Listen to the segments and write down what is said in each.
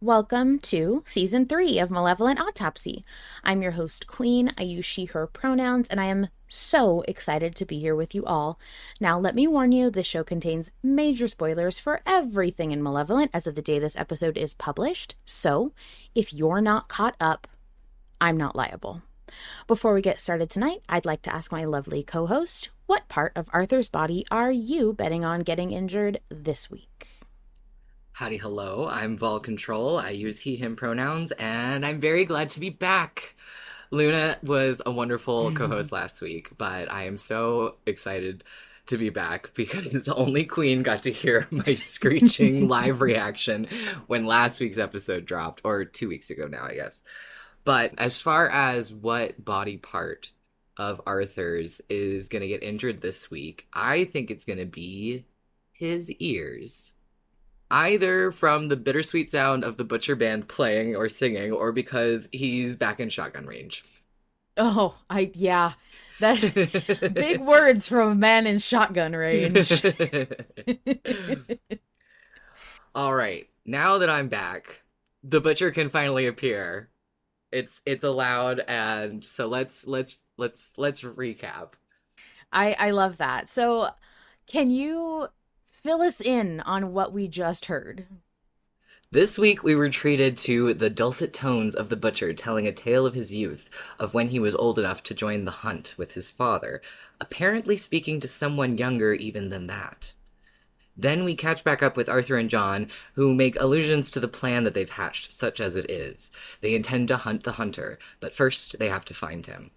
Welcome to Season 3 of Malevolent Autopsy. I'm your host, Queen. I use she, her pronouns, and I am so excited to be here with you all. Now, let me warn you, this show contains major spoilers for everything in Malevolent as of the day this episode is published. So, if you're not caught up, I'm not liable. Before we get started tonight, I'd like to ask my lovely co-host, what part of Arthur's body are you betting on getting injured this week? Howdy, hello, I'm Vol Control. I use he, him pronouns, and I'm very glad to be back. Luna was a wonderful co-host last week, but I am so excited to be back because only Queen got to hear my screeching live reaction when last week's episode dropped, or 2 weeks ago now, I guess. But as far as what body part of Arthur's is going to get injured this week, I think it's going to be his ears. Either from the bittersweet sound of the Butcher Band playing or singing, or because he's back in shotgun range. Oh, yeah. That's big words from a man in shotgun range. All right, now that I'm back, the Butcher can finally appear. It's allowed, and so let's recap. I love that. So, can you fill us in on what we just heard? This week we were treated to the dulcet tones of the Butcher telling a tale of his youth, of when he was old enough to join the hunt with his father, apparently speaking to someone younger even than that. Then we catch back up with Arthur and John, who make allusions to the plan that they've hatched, such as it is. They intend to hunt the hunter, but first they have to find him.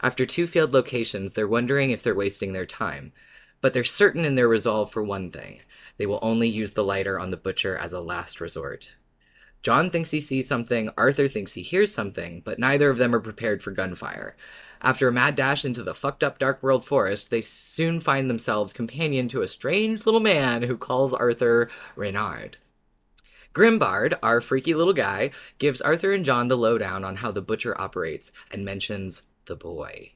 After 2 failed locations, they're wondering if they're wasting their time. But they're certain in their resolve for one thing. They will only use the lighter on the Butcher as a last resort. John thinks he sees something, Arthur thinks he hears something, but neither of them are prepared for gunfire. After a mad dash into the fucked up dark world forest, they soon find themselves companion to a strange little man who calls Arthur Reynard. Grimbard, our freaky little guy, gives Arthur and John the lowdown on how the Butcher operates and mentions the boy.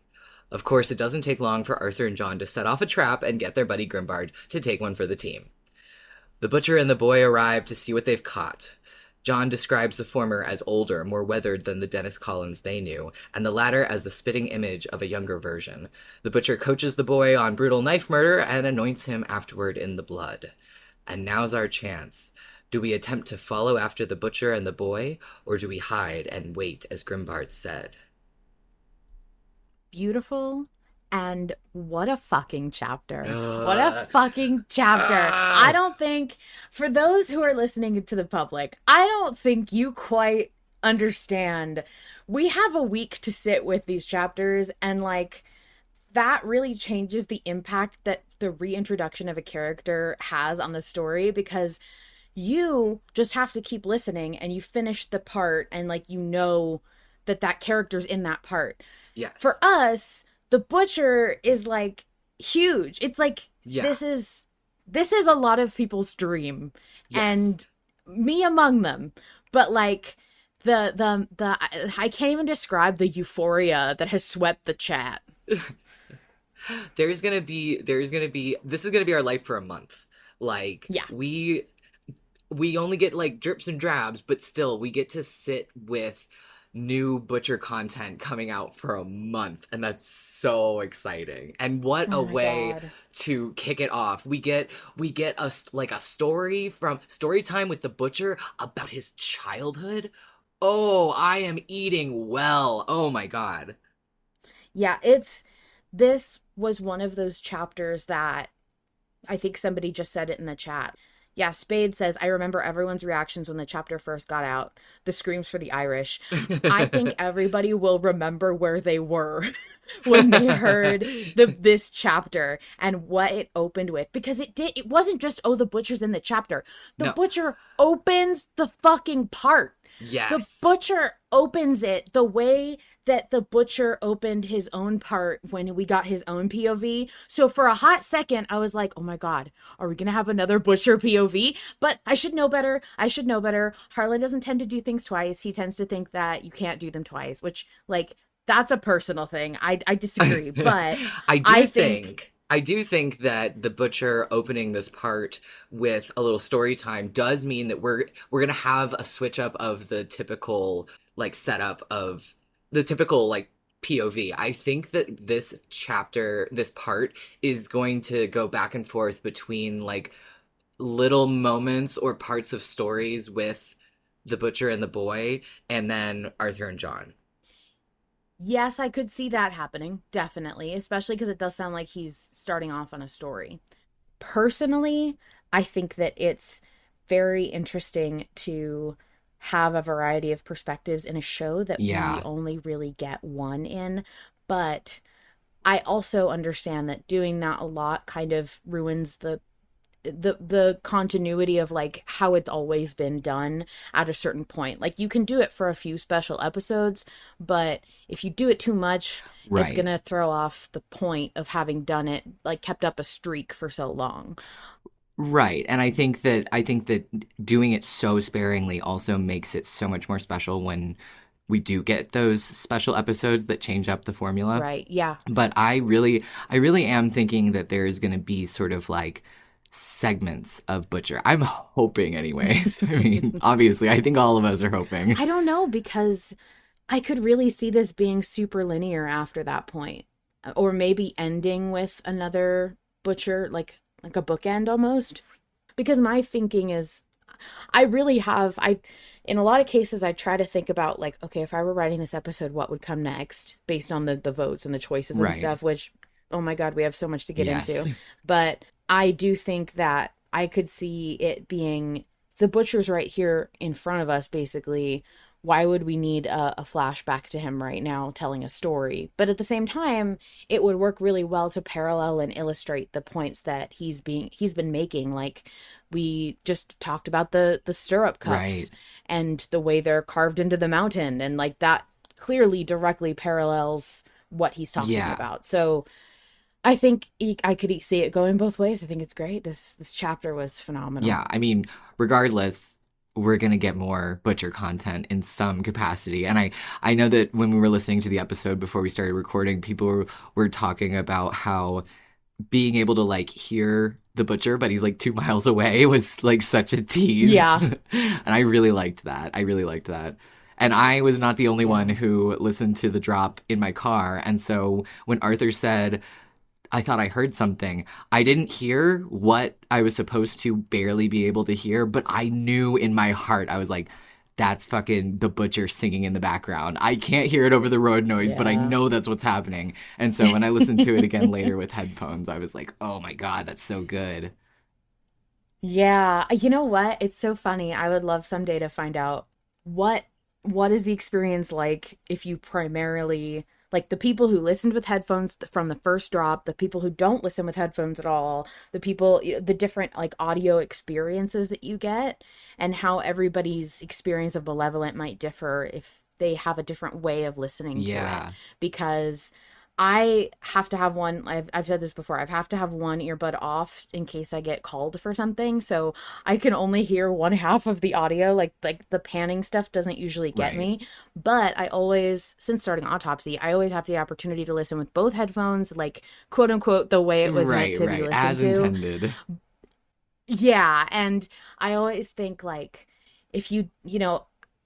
Of course, it doesn't take long for Arthur and John to set off a trap and get their buddy Grimbard to take one for the team. The Butcher and the boy arrive to see what they've caught. John describes the former as older, more weathered than the Dennis Collins they knew, and the latter as the spitting image of a younger version. The Butcher coaches the boy on brutal knife murder and anoints him afterward in the blood. And now's our chance. Do we attempt to follow after the Butcher and the boy, or do we hide and wait, as Grimbard said? Beautiful, and what a fucking chapter. What a fucking chapter. I don't think, for those who are listening to the public, I don't think you quite understand. We have a week to sit with these chapters, and that really changes the impact that the reintroduction of a character has on the story, because you just have to keep listening and you finish the part and that character's in that part. Yes. For us, the Butcher is huge. It's yeah. This is a lot of people's dream, yes. And me among them. But the I can't even describe the euphoria that has swept the chat. This is gonna be our life for a month. Yeah. We only get drips and drabs, but still we get to sit with new Butcher content coming out for a month, and that's so exciting. And what a way to kick it off. We get a story time with the Butcher about his childhood. Oh, I am eating well. Oh my god. Yeah, this was one of those chapters that I think somebody just said it in the chat. Yeah, Spade says, I remember everyone's reactions when the chapter first got out. The screams for the Irish. I think everybody will remember where they were when they heard this chapter and what it opened with. Because it wasn't just, the Butcher's in the chapter. The Butcher opens the fucking part. Yes. The Butcher opens it the way that the Butcher opened his own part when we got his own POV. So for a hot second, I was like, oh my God, are we going to have another Butcher POV? But I should know better. Harlan doesn't tend to do things twice. He tends to think that you can't do them twice, which, that's a personal thing. I disagree, but I do I think think I do think that the butcher opening this part with a little story time does mean that we're gonna have a switch up of the typical like setup of the typical like POV. I think that this chapter, this part, is going to go back and forth between like little moments or parts of stories with the butcher and the boy, and then Arthur and John. yes, I could see that happening, definitely, especially because it does sound like he's starting off on a story. Personally, I think that it's very interesting to have a variety of perspectives in a show that we Yeah. only really get one in. But I also understand that doing that a lot kind of ruins the continuity of like how it's always been done at a certain point. Like you can do it for a few special episodes, but if you do it too much, it's Right. going to throw off the point of having done it, like kept up a streak for so long. Right. And I think that doing it so sparingly also makes it so much more special when we do get those special episodes that change up the formula. Right. Yeah. But I really am thinking that there is going to be sort of like segments of Butcher. I'm hoping anyways. I mean, obviously, I think all of us are hoping. I don't know because I could really see this being super linear after that point. Or maybe ending with another butcher, like a bookend almost. Because my thinking is I really have I in a lot of cases I try to think about like, okay, if I were writing this episode, what would come next based on the votes and the choices and Right. stuff, which oh my God, we have so much to get Yes. into. But I do think that I could see it being the butcher's right here in front of us, basically. Why would we need a flashback to him right now telling a story? But at the same time, it would work really well to parallel and illustrate the points that he's been making. Like we just talked about the stirrup Right. cups and the way they're carved into the mountain, and like that clearly directly parallels what he's talking Yeah. about. So I think I could see it going both ways. I think it's great. This chapter was phenomenal. Yeah, I mean, regardless, we're gonna get more Butcher content in some capacity. And I know that when we were listening to the episode before we started recording, people were talking about how being able to like hear the Butcher, but he's like 2 miles away was like such a tease. Yeah. And I really liked that. I really liked that. And I was not the only one Yeah. who listened to the drop in my car. And so when Arthur said, I thought I heard something. I didn't hear what I was supposed to barely be able to hear, but I knew in my heart, I was like, that's fucking the butcher singing in the background. I can't hear it over the road noise, but I Yeah. know that's what's happening. And so when I listened to it again later with headphones, I was like, oh my God, that's so good. Yeah, you know what? It's so funny. I would love someday to find out what what is the experience like if you primarily like the people who listened with headphones from the first drop, the people who don't listen with headphones at all, the people, the different like audio experiences that you get, and how everybody's experience of Malevolent might differ if they have a different way of listening to it. Yeah. Because I have to have one. I've said this before. I have to have one earbud off in case I get called for something. So I can only hear one half of the audio. Like the panning stuff doesn't usually get Right. me. But I always, since starting Autopsy, I always have the opportunity to listen with both headphones, like quote unquote the way it was meant Right, to be right. listened As to. intended. Yeah, and I always think like if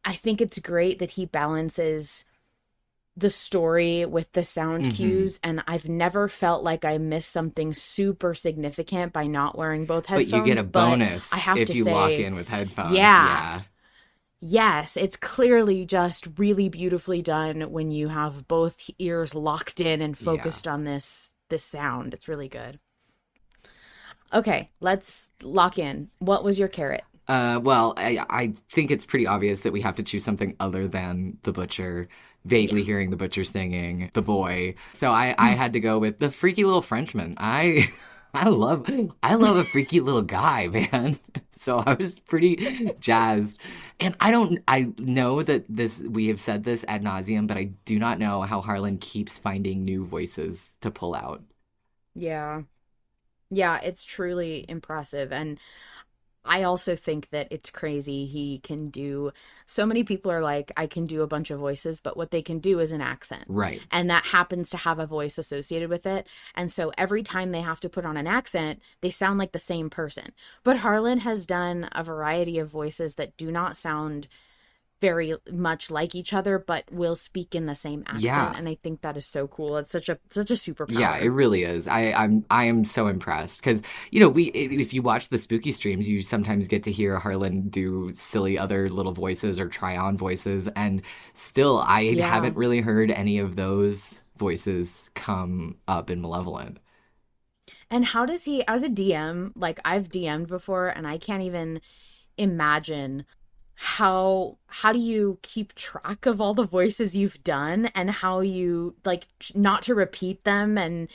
I think it's great that he balances the story with the sound Hmm. cues, and I've never felt like I missed something super significant by not wearing both But you get headphones. a But I bonus have if to you lock say, in with headphones. yeah, Yeah. yes, it's clearly just really beautifully done when you have both ears locked in and Yeah. focused on this sound. It's really good. Okay, let's lock in. What was your carrot? Well, I think it's pretty obvious that we have to choose something other than the butcher. Vaguely Yeah. hearing the butcher singing, the boy. So I had to go with the freaky little Frenchman. I love a freaky little guy, man. So I was pretty jazzed. And I know that this we have said this ad nauseum, but I do not know how Harlan keeps finding new voices to pull out. Yeah. Yeah, it's truly impressive. And I also think that it's crazy. He can do, so many people are like, I can do a bunch of voices, but what they can do is an accent. Right. And that happens to have a voice associated with it. And so every time they have to put on an accent, they sound like the same person. But Harlan has done a variety of voices that do not sound very much like each other, but will speak in the same accent. Yeah. And I think that is so cool. It's such a superpower. Yeah, it really is. I am so impressed because we if you watch the spooky streams, you sometimes get to hear Harlan do silly other little voices or try on voices, and still I haven't really heard any of those voices come up in Malevolent. And how does he, as a DM, like I've DM'd before, and I can't even imagine how do you keep track of all the voices you've done and how you like not to repeat them. And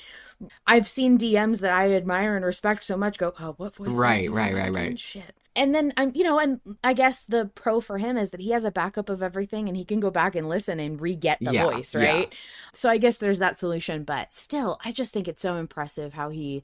I've seen DMs that I admire and respect so much go, oh, what voice? Right. Shit. And then I'm, and I guess the pro for him is that he has a backup of everything and he can go back and listen and re-get the voice, right? Yeah. So I guess there's that solution, but still, I just think it's so impressive how he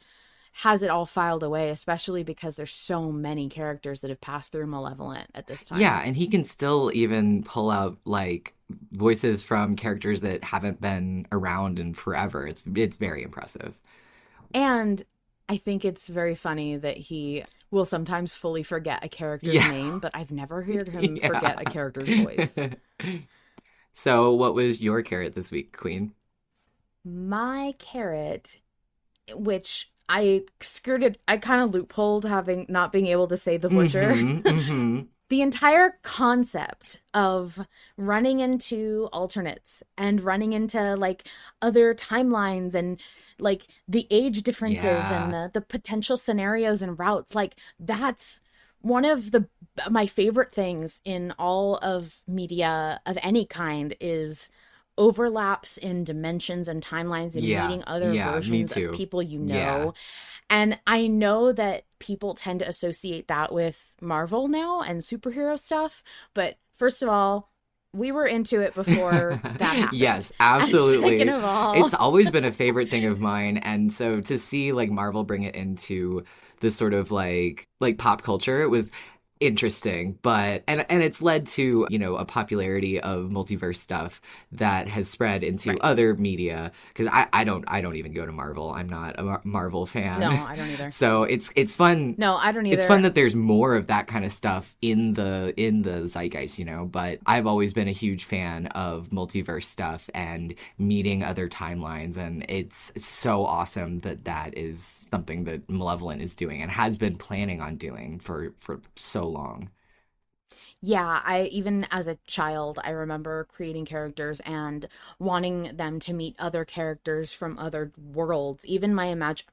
has it all filed away, especially because there's so many characters that have passed through Malevolent at this time. Yeah, and he can still even pull out like voices from characters that haven't been around in forever. It's very impressive. And I think it's very funny that he will sometimes fully forget a character's name, but I've never heard him forget a character's voice. So what was your carrot this week, Queen? My carrot, which I kind of loopholed having not being able to say the butcher. The entire concept of running into alternates and running into like other timelines and like the age differences and the potential scenarios and routes, like that's one of my favorite things in all of media of any kind is overlaps in dimensions and timelines and meeting other versions of people and I know that people tend to associate that with Marvel now and superhero stuff, but first of all, we were into it before that happened. Yes, absolutely. Second of all, it's always been a favorite thing of mine, and so to see like Marvel bring it into this sort of like pop culture, it was interesting, but and it's led to a popularity of multiverse stuff that has spread into other media, because I don't even go to Marvel. I'm not a Marvel fan. No, I don't either. So it's fun. No, I don't either. It's fun that there's more of that kind of stuff in the zeitgeist, but I've always been a huge fan of multiverse stuff and meeting other timelines, and it's so awesome that is something that Malevolent is doing and has been planning on doing for so long. Yeah, I even as a child, I remember creating characters and wanting them to meet other characters from other worlds. Even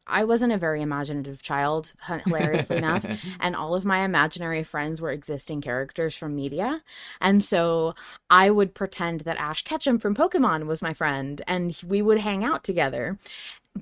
I wasn't a very imaginative child, hilariously enough, and all of my imaginary friends were existing characters from media. And so I would pretend that Ash Ketchum from Pokemon was my friend, and we would hang out together.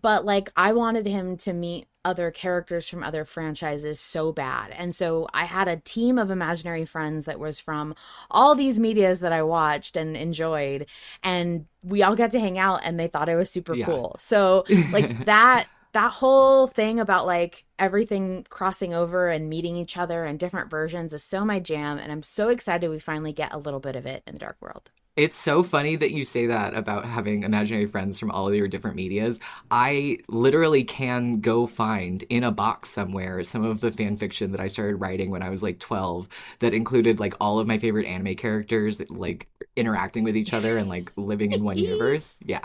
But like I wanted him to meet other characters from other franchises so bad. And so I had a team of imaginary friends that was from all these medias that I watched and enjoyed. And we all got to hang out and they thought I was super cool. So like that whole thing about like everything crossing over and meeting each other and different versions is so my jam. And I'm so excited we finally get a little bit of it in the Dark World. It's so funny that you say that about having imaginary friends from all of your different medias. I literally can go find in a box somewhere some of the fan fiction that I started writing when I was like 12 that included like all of my favorite anime characters like interacting with each other and like living in one universe. Yeah.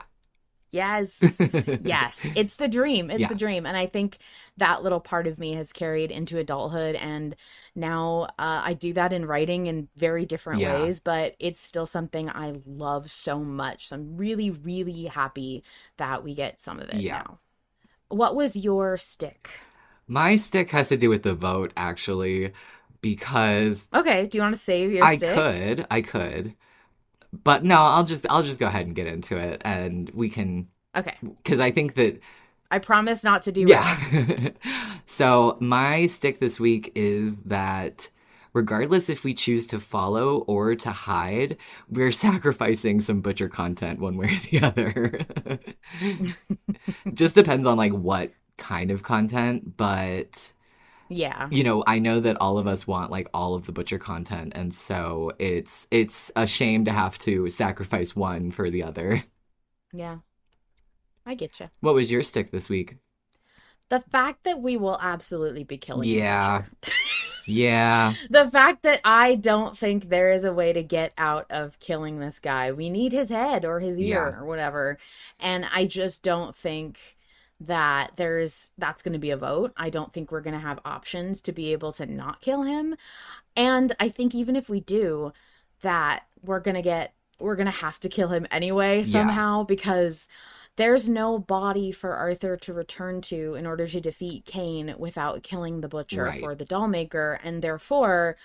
Yes. Yes. It's the dream. It's the dream. And I think that little part of me has carried into adulthood. And now I do that in writing in very different ways, but it's still something I love so much. So I'm really, really happy that we get some of it now. What was your stick? My stick has to do with the vote, actually, because... Okay. Do you want to save your stick? I could. But no, I'll just go ahead and get into it, and we can. Okay. Because I think that. I promise not to do it. So my stick this week is that regardless if we choose to follow or to hide, we're sacrificing some butcher content one way or the other. Just depends on like what kind of content, but Yeah. You know, I know that all of us want like all of the butcher content, and so it's a shame to have to sacrifice one for the other. Yeah. I get you. What was your stick this week? The fact that we will absolutely be killing the Yeah. butcher. Yeah. The fact that I don't think there is a way to get out of killing this guy. We need his head or his Yeah. ear or whatever. And I just don't think that that's going to be a vote. I don't think we're going to have options to be able to not kill him. And I think even if we do, that we're going to have to kill him anyway Yeah. somehow, because there's no body for Arthur to return to in order to defeat Cain without killing the butcher Right. for the dollmaker, and therefore,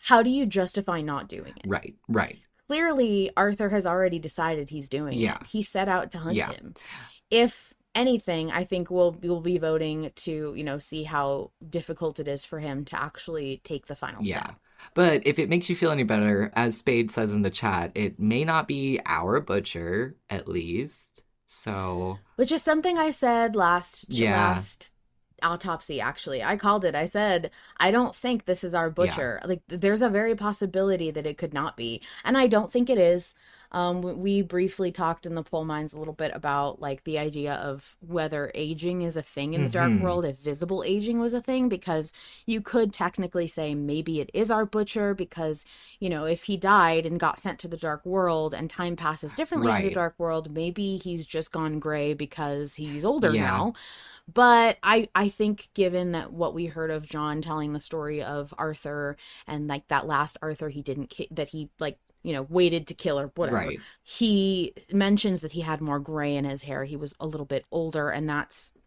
how do you justify not doing it? Right. Right. Clearly, Arthur has already decided he's doing Yeah. it. He set out to hunt Yeah. him. If anything, I think we'll be voting to, see how difficult it is for him to actually take the final Yeah. step. But if it makes you feel any better, as Spade says in the chat, it may not be our butcher, at least. So, Which is something I said yeah. last autopsy, actually. I called it. I said, I don't think this is our Yeah. butcher. Like, there's a very possibility that it could not be. And I don't think it is. We briefly talked in the poll mines a little bit about like the idea of whether aging is a thing in the dark Mm-hmm. world, if visible aging was a thing, because you could technically say maybe it is our butcher because, if he died and got sent to the dark world and time passes differently in the Right. dark world, maybe he's just gone gray because he's older Yeah. now. But I think given that what we heard of John telling the story of Arthur and like that last Arthur he didn't that he like waited to kill or whatever. Right. He mentions that he had more gray in his hair. He was a little bit older, and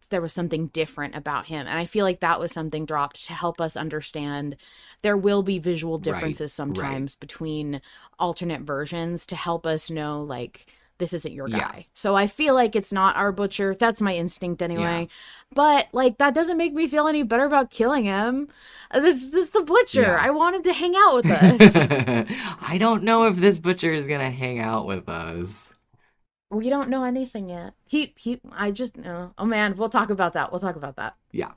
there was something different about him. And I feel like that was something dropped to help us understand there will be visual differences sometimes between alternate versions to help us know like this isn't your guy. Yeah. So I feel like it's not our butcher. That's my instinct anyway. Yeah. But like that doesn't make me feel any better about killing him. This is the butcher. Yeah. I wanted to hang out with us. I don't know if this butcher is gonna hang out with us. We don't know anything yet. I just know. Oh man, we'll talk about that. We'll talk about that. Yeah.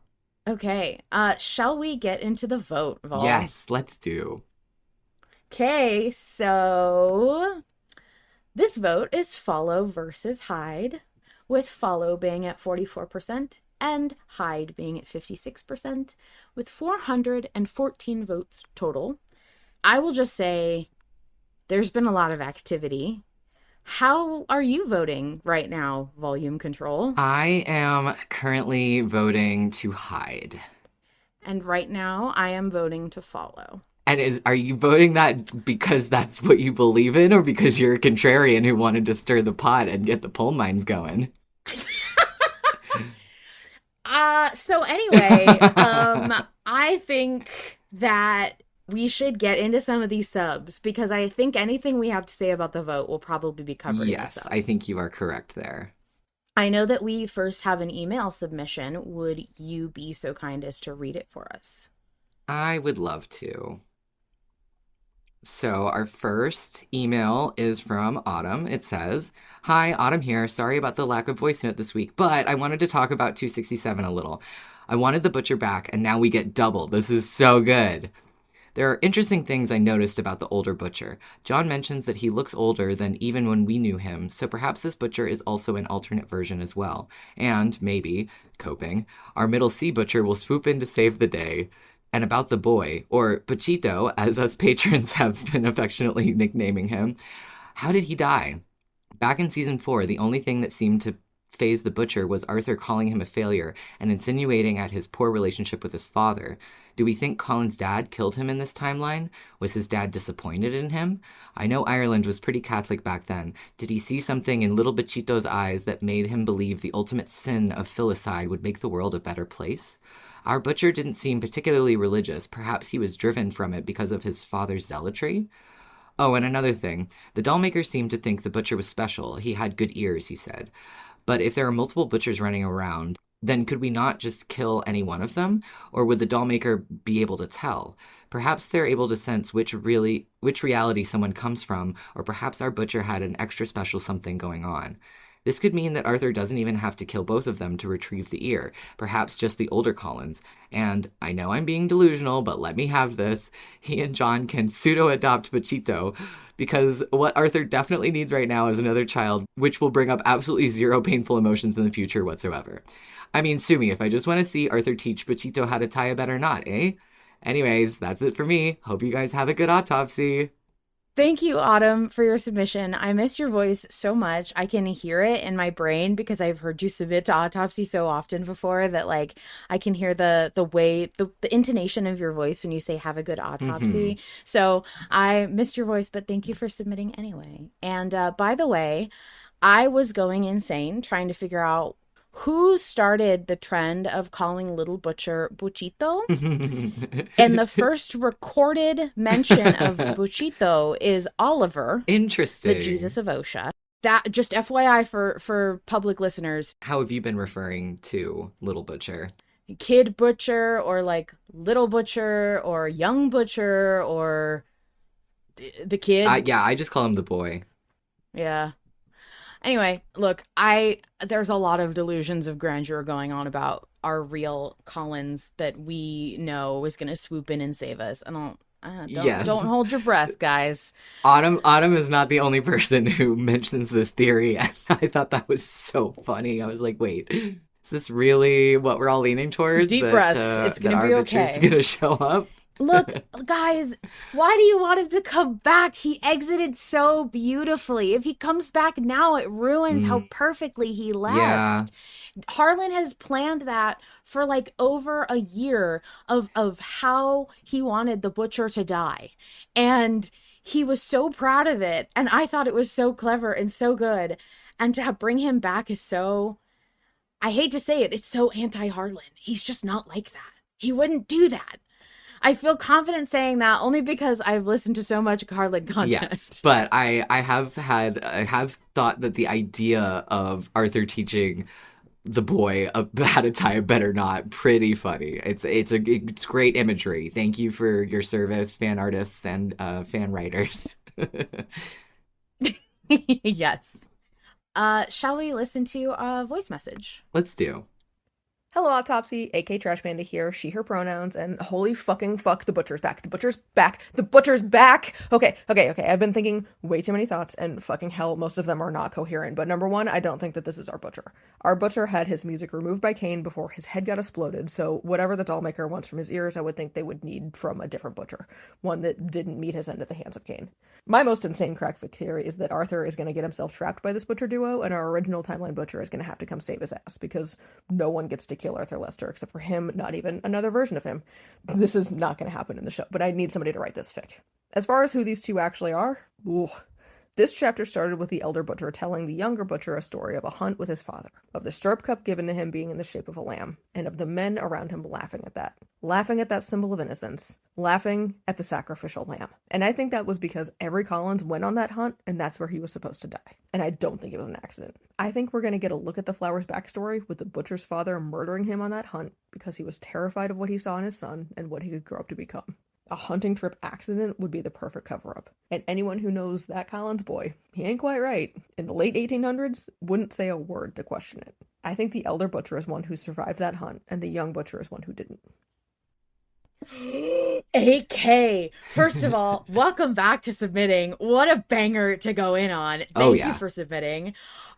Okay. Shall we get into the vote, Vol? Yes, let's do. Okay, so this vote is Follow versus Hide, with Follow being at 44% and Hide being at 56%, with 414 votes total. I will just say there's been a lot of activity. How are you voting right now, Volume Control? I am currently voting to hide. And right now, I am voting to Follow. And are you voting that because that's what you believe in, or because you're a contrarian who wanted to stir the pot and get the poll mines going? So anyway, I think that we should get into some of these subs because I think anything we have to say about the vote will probably be covered in the Yes, subs. I think you are correct there. I know that we first have an email submission. Would you be so kind as to read it for us? I would love to. So our first email is from Autumn. It says, "Hi, Autumn here. Sorry about the lack of voice note this week, but I wanted to talk about 267 a little. I wanted the butcher back, and now we get double. This is so good. There are interesting things I noticed about the older butcher. John mentions that he looks older than even when we knew him, so perhaps this butcher is also an alternate version as well. And, maybe, coping, our middle C butcher will swoop in to save the day. And about the boy, or Pachito, as us patrons have been affectionately nicknaming him, how did he die? Back in season 4, the only thing that seemed to phase the butcher was Arthur calling him a failure and insinuating at his poor relationship with his father. Do we think Colin's dad killed him in this timeline? Was his dad disappointed in him? I know Ireland was pretty Catholic back then. Did he see something in little Bachito's eyes that made him believe the ultimate sin of filicide would make the world a better place? Our butcher didn't seem particularly religious. Perhaps he was driven from it because of his father's zealotry? Oh, and another thing. The dollmaker seemed to think the butcher was special. He had good ears, he said. But if there are multiple butchers running around, then could we not just kill any one of them? Or would the dollmaker be able to tell? Perhaps they're able to sense which reality someone comes from, or perhaps our butcher had an extra special something going on. This could mean that Arthur doesn't even have to kill both of them to retrieve the ear, perhaps just the older Collins. And I know I'm being delusional, but let me have this. He and John can pseudo-adopt Bachito, because what Arthur definitely needs right now is another child, which will bring up absolutely zero painful emotions in the future whatsoever. I mean, sue me if I just want to see Arthur teach Bachito how to tie a better knot, eh? Anyways, that's it for me. Hope you guys have a good autopsy. Thank you, Autumn, for your submission. I miss your voice so much. I can hear it in my brain because I've heard you submit to autopsy so often before that, like, I can hear the way, the intonation of your voice when you say have a good autopsy. So I missed your voice, but thank you for submitting anyway. And by the way, I was going insane trying to figure out who started the trend of calling Little Butcher Buchito. And the first recorded mention of Buchito is Oliver. Interesting. The Jesus of Osha. That, just FYI for public listeners. How have you been referring to Little Butcher? Kid Butcher, or like Little Butcher, or Young Butcher, or the kid. Yeah, I just call him the boy. Yeah. Anyway, look, there's a lot of delusions of grandeur going on about our real Collins that we know is going to swoop in and save us. And don't hold your breath, guys. Autumn is not the only person who mentions this theory. And I thought that was so funny. I was like, wait, is this really what we're all leaning towards? Deep breaths. It's going to be okay. It's going to show up. Look, guys, why do you want him to come back? He exited so beautifully. If he comes back now, it ruins how perfectly he left. Yeah. Harlan has planned that for like over a year of how he wanted the Butcher to die. And he was so proud of it. And I thought it was so clever and so good. And to bring him back is so, I hate to say it, it's so anti-Harlan. He's just not like that. He wouldn't do that. I feel confident saying that only because I've listened to so much Harlan content. Yes, but I have thought that the idea of Arthur teaching the boy how to tie a better knot pretty funny. It's great imagery. Thank you for your service, fan artists and fan writers. Yes. Shall we listen to a voice message? Let's do. Hello, Autopsy, aka Trash Panda here, she, her pronouns, and holy fucking fuck, the Butcher's back. The Butcher's back. The Butcher's back! Okay. I've been thinking way too many thoughts, and fucking hell, most of them are not coherent. But number one, I don't think that this is our Butcher. Our Butcher had his music removed by Kane before his head got exploded, so whatever the dollmaker wants from his ears, I would think they would need from a different Butcher. One that didn't meet his end at the hands of Kane. My most insane crackfic theory is that Arthur is going to get himself trapped by this Butcher duo, and our original timeline Butcher is going to have to come save his ass, because no one gets to kill Arthur Lester except for him, not even another version of him. This is not going to happen in the show, but I need somebody to write this fic. As far as who these two actually are, this chapter started with the elder Butcher telling the younger Butcher a story of a hunt with his father, of the stirrup cup given to him being in the shape of a lamb, and of the men around him laughing at that symbol of innocence, laughing at the sacrificial lamb. And I think that was because every Collins went on that hunt, and that's where he was supposed to die. And I don't think it was an accident. I think we're going to get a look at the Flower's backstory with the Butcher's father murdering him on that hunt because he was terrified of what he saw in his son and what he could grow up to become. A hunting trip accident would be the perfect cover-up. And anyone who knows that Collins boy, he ain't quite right, in the late 1800s, wouldn't say a word to question it. I think the elder Butcher is one who survived that hunt, and the young Butcher is one who didn't. 8K. First of all, welcome back to submitting. What a banger to go in on. Thank you for submitting.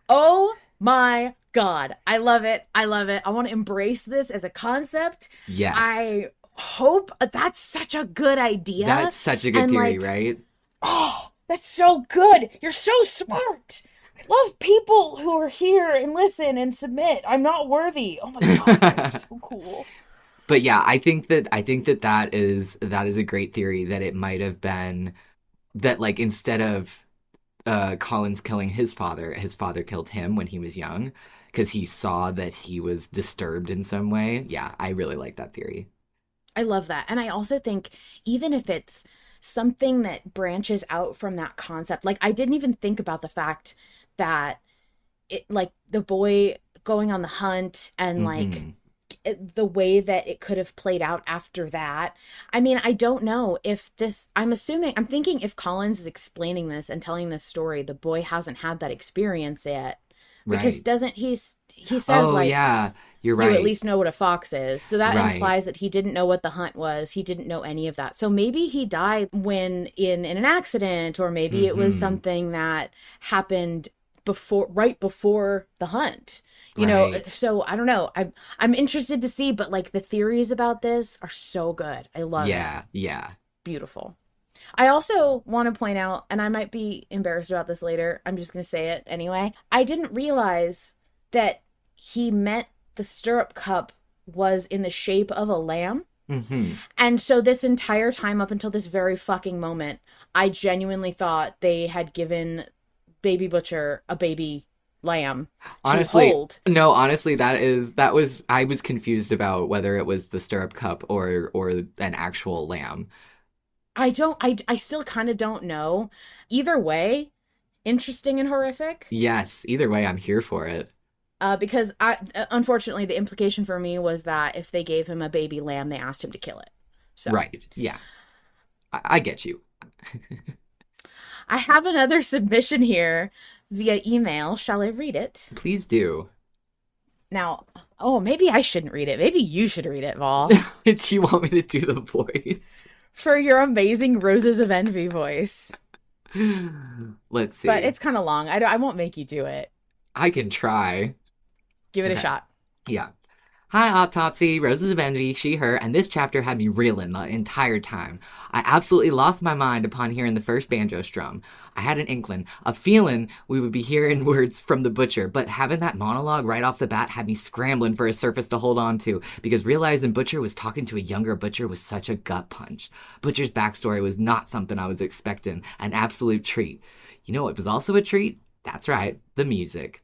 Oh my God. I love it. I want to embrace this as a concept. Yes. I hope that's such a good idea. That's such a good theory, right? Oh, that's so good. You're so smart. I love people who are here and listen and submit. I'm not worthy. Oh my God, that's so cool. But yeah, I think that is a great theory, that it might have been that, like, instead of Collins killing his father killed him when he was young because he saw that he was disturbed in some way. Yeah, I really like that theory. I love that. And I also think even if it's something that branches out from that concept, like I didn't even think about the fact that it, like, the boy going on the hunt and like the way that it could have played out after that. I mean, I don't know if this, I'm thinking if Collins is explaining this and telling this story, the boy hasn't had that experience yet. Because Right. doesn't he says Oh, like, yeah. You're you at right. least know what a fox is. So that Right. implies that he didn't know what the hunt was. He didn't know any of that. So maybe he died when in an accident, or maybe it was Mm-hmm. something that happened right before the hunt. Right. So I don't know. I'm interested to see, but like the theories about this are so good. I love it. Yeah. Yeah. Beautiful. I also want to point out, and I might be embarrassed about this later, I'm just going to say it anyway. I didn't realize that he meant the stirrup cup was in the shape of a lamb. Mm-hmm. And so this entire time up until this very fucking moment, I genuinely thought they had given Baby Butcher a baby lamb to Honestly, hold. no, honestly, that was I was confused about whether it was the stirrup cup or an actual lamb. I still kind of don't know. Either way, interesting and horrific. Yes, either way, I'm here for it. Because unfortunately, the implication for me was that if they gave him a baby lamb, they asked him to kill it. So Right. Yeah. I get you. I have another submission here via email. Shall I read it? Please do. Now, oh, maybe I shouldn't read it. Maybe you should read it, Vol, Did you want me to do the voice? for your amazing Roses of Envy voice. Let's see. But it's kind of long. I won't make you do it. I can try. Give it a Okay. shot. Yeah. Hi, Autopsy, Roses of Envy, she, her, and this chapter had me reeling the entire time. I absolutely lost my mind upon hearing the first banjo strum. I had an inkling, a feeling we would be hearing words from the Butcher, but having that monologue right off the bat had me scrambling for a surface to hold on to, because realizing Butcher was talking to a younger Butcher was such a gut punch. Butcher's backstory was not something I was expecting, an absolute treat. You know what was also a treat? That's right, the music.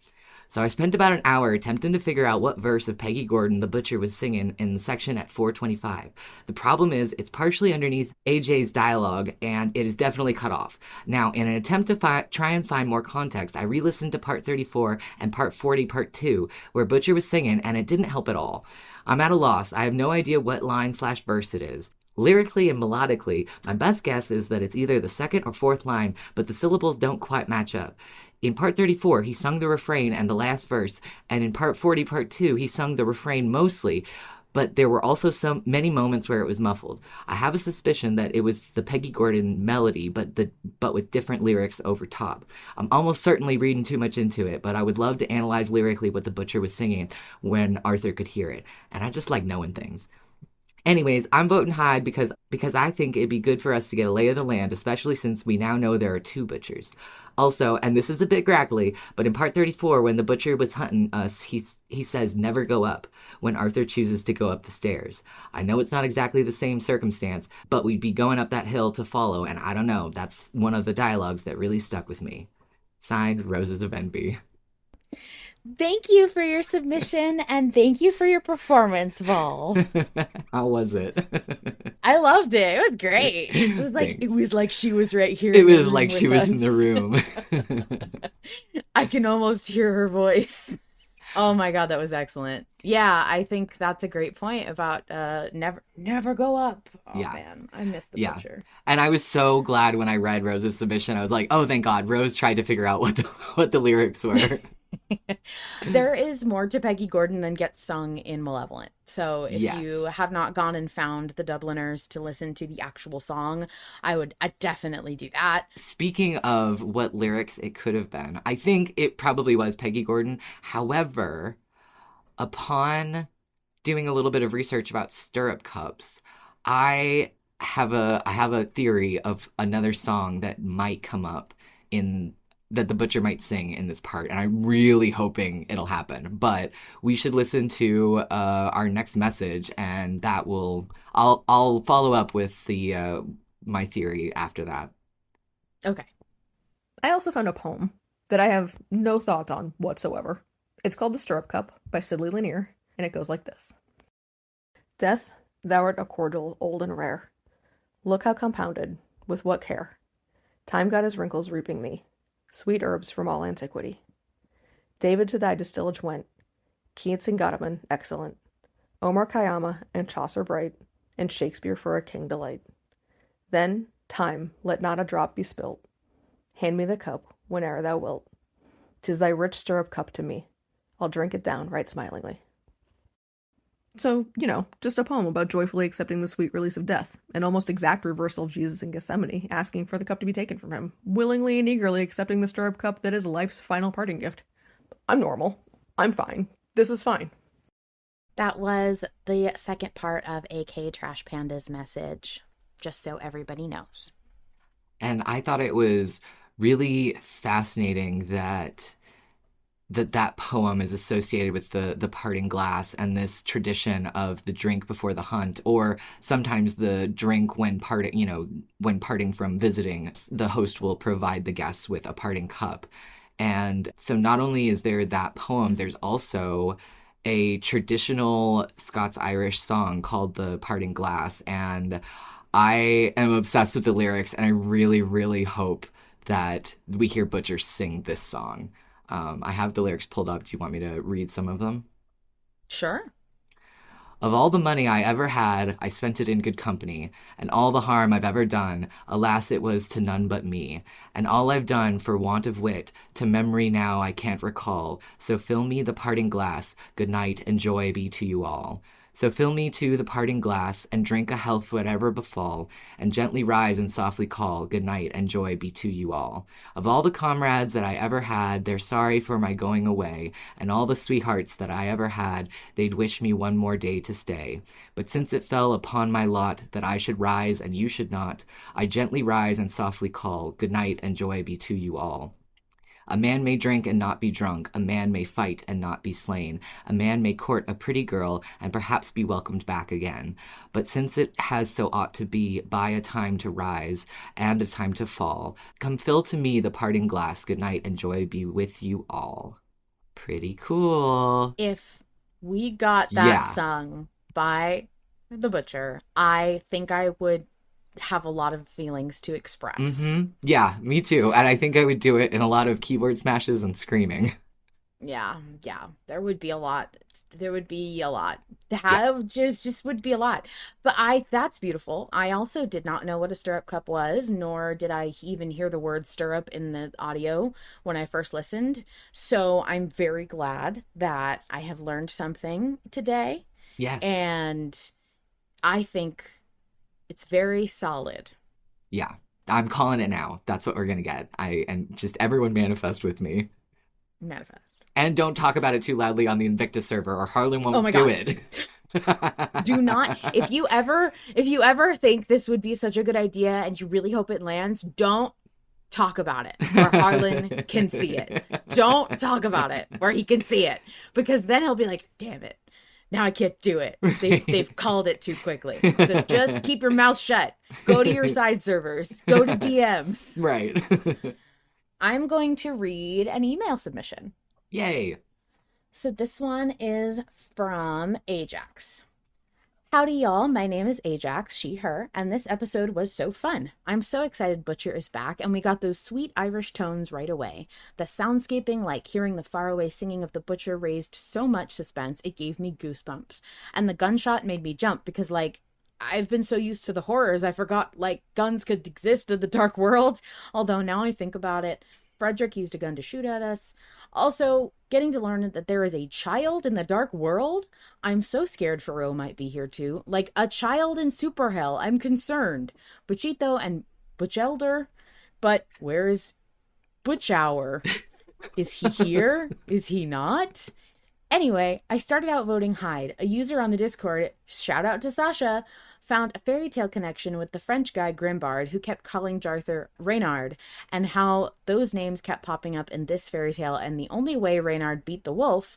So I spent about an hour attempting to figure out what verse of Peggy Gordon the Butcher was singing in the section at 425. The problem is it's partially underneath AJ's dialogue and it is definitely cut off. Now, in an attempt to try and find more context, I re-listened to part 34 and part 40 part 2 where Butcher was singing and it didn't help at all. I'm at a loss. I have no idea what line/verse it is. Lyrically and melodically, my best guess is that it's either the second or fourth line, but the syllables don't quite match up. In part 34, he sung the refrain and the last verse, and in part 40, part 2, he sung the refrain mostly, but there were also so many moments where it was muffled. I have a suspicion that it was the Peggy Gordon melody, but with different lyrics over top. I'm almost certainly reading too much into it, but I would love to analyze lyrically what the Butcher was singing when Arthur could hear it, and I just like knowing things. Anyways, I'm voting Hyde because I think it'd be good for us to get a lay of the land, especially since we now know there are two butchers. Also, and this is a bit grackly, but in part 34, when the butcher was hunting us, he says never go up when Arthur chooses to go up the stairs. I know it's not exactly the same circumstance, but we'd be going up that hill to follow, and I don't know, that's one of the dialogues that really stuck with me. Signed, Roses of Envy. Thank you for your submission and thank you for your performance, Vol. How was it? I loved it. It was great. Thanks. It was like she was right here. It was like she was in the room. I can almost hear her voice. Oh my god, that was excellent. Yeah, I think that's a great point about never go up. Oh Yeah. man, I missed the Butcher. And I was so glad when I read Rose's submission. I was like, oh, thank God. Rose tried to figure out what the lyrics were. There is more to Peggy Gordon than gets sung in Malevolent. So if Yes. you have not gone and found the Dubliners to listen to the actual song, I definitely do that. Speaking of what lyrics it could have been, I think it probably was Peggy Gordon. However, upon doing a little bit of research about stirrup cups, I have a theory of another song that might come up in that the butcher might sing in this part, and I'm really hoping it'll happen. But we should listen to our next message, and I'll follow up with the my theory after that. Okay. I also found a poem that I have no thoughts on whatsoever. It's called The Stirrup Cup by Sidley Lanier, and it goes like this. Death, thou art a cordial old and rare. Look how compounded, with what care. Time got his wrinkles reaping thee, sweet herbs from all antiquity. David to thy distillage went, Keats and Gottman excellent, Omar Khayyam and Chaucer bright, and Shakespeare for a king delight. Then, time, let not a drop be spilt. Hand me the cup whene'er thou wilt. 'tis thy rich stirrup cup to me. I'll drink it down right smilingly. So, just a poem about joyfully accepting the sweet release of death, an almost exact reversal of Jesus in Gethsemane, asking for the cup to be taken from him, willingly and eagerly accepting the stirrup cup that is life's final parting gift. I'm normal. I'm fine. This is fine. That was the second part of AK Trash Panda's message, just so everybody knows. And I thought it was really fascinating that poem is associated with the parting glass and this tradition of the drink before the hunt, or sometimes the drink when parting from visiting. The host will provide the guests with a parting cup. And so not only is there that poem, there's also a traditional Scots-Irish song called The Parting Glass. And I am obsessed with the lyrics, and I really, really hope that we hear Butcher sing this song. I have the lyrics pulled up. Do you want me to read some of them? Sure. Of all the money I ever had, I spent it in good company, and all the harm I've ever done, alas, it was to none but me. And all I've done for want of wit, to memory now I can't recall. So fill me the parting glass, good night and joy be to you all. So fill me to the parting glass, and drink a health whatever befall, and gently rise and softly call, good night and joy be to you all. Of all the comrades that I ever had, they're sorry for my going away, and all the sweethearts that I ever had, they'd wish me one more day to stay. But since it fell upon my lot that I should rise and you should not, I gently rise and softly call, good night and joy be to you all. A man may drink and not be drunk. A man may fight and not be slain. A man may court a pretty girl and perhaps be welcomed back again. But since it has so ought to be, by a time to rise and a time to fall, come fill to me the parting glass. Good night and joy be with you all. Pretty cool. If we got that sung by the Butcher, I think I would have a lot of feelings to express. Mm-hmm. Yeah, me too. And I think I would do it in a lot of keyboard smashes and screaming. Yeah. There would be a lot. That just would be a lot. But that's beautiful. I also did not know what a stirrup cup was, nor did I even hear the word stirrup in the audio when I first listened. So I'm very glad that I have learned something today. Yes. And I think it's very solid. Yeah, I'm calling it now. That's what we're going to get. And just everyone manifest with me. Manifest. And don't talk about it too loudly on the Invictus server or Harlan won't do it. Do not. If you ever think this would be such a good idea and you really hope it lands, don't talk about it where Harlan can see it. Don't talk about it where he can see it. Because then he'll be like, damn it. Now I can't do it. They've called it too quickly. So just keep your mouth shut. Go to your side servers. Go to DMs. Right. I'm going to read an email submission. Yay. So this one is from Ajaqs. Howdy, y'all. My name is Ajaqs, she, her, and this episode was so fun. I'm so excited Butcher is back, and we got those sweet Irish tones right away. The soundscaping, like hearing the faraway singing of the Butcher, raised so much suspense, it gave me goosebumps. And the gunshot made me jump because, I've been so used to the horrors, I forgot, guns could exist in the dark world. Although now I think about it, Frederick used a gun to shoot at us. Also, getting to learn that there is a child in the dark world. I'm so scared Faro might be here too. Like a child in super hell. I'm concerned. Butchito and Butchelder. But where is Butchour? Is he here? Is he not? Anyway, I started out voting Hyde. A user on the Discord, shout out to Sasha, found a fairy tale connection with the French guy Grimbard who kept calling Jarther Reynard, and how those names kept popping up in this fairy tale, and the only way Reynard beat the wolf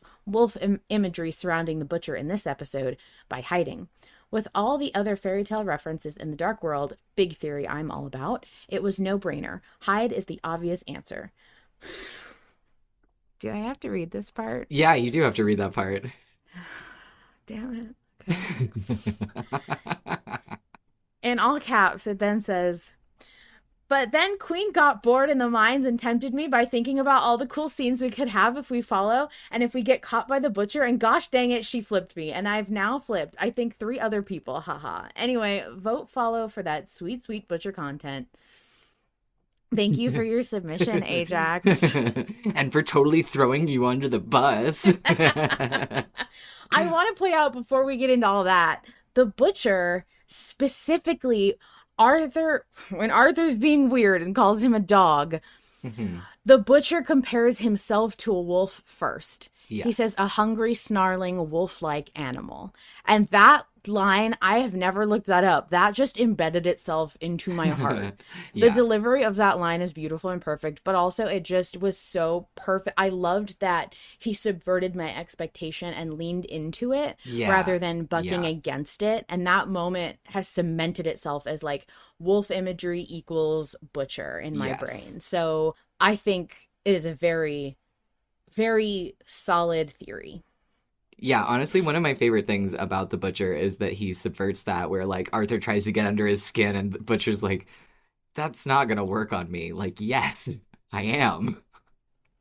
imagery surrounding the Butcher in this episode, by hiding. With all the other fairy tale references in the dark world, big theory I'm all about, it was no-brainer. Hyde is the obvious answer. Do I have to read this part? Yeah, you do have to read that part. Damn it. Okay. In all caps, it then says, but then Queen got bored in the mines and tempted me by thinking about all the cool scenes we could have if we follow and if we get caught by the Butcher, and gosh dang it, she flipped me. And I've now flipped, I think, 3 other people. Haha. Anyway, vote follow for that sweet, sweet Butcher content. Thank you for your submission, Ajaqs. And for totally throwing you under the bus. I want to point out before we get into all that, the butcher, specifically Arthur, when Arthur's being weird and calls him a dog, the butcher compares himself to a wolf first. Yes. He says a hungry, snarling, wolf-like animal. And that line, I have never looked that up. That just embedded itself into my heart. The delivery of that line is beautiful and perfect, but also it just was so perfect. I loved that he subverted my expectation and leaned into it rather than bucking against it. And that moment has cemented itself as like wolf imagery equals butcher in my brain. So I think it is a very, very solid theory. Yeah, honestly, one of my favorite things about the butcher is that he subverts that, where like Arthur tries to get under his skin and the butcher's like, that's not gonna work on me. Like, yes, I am.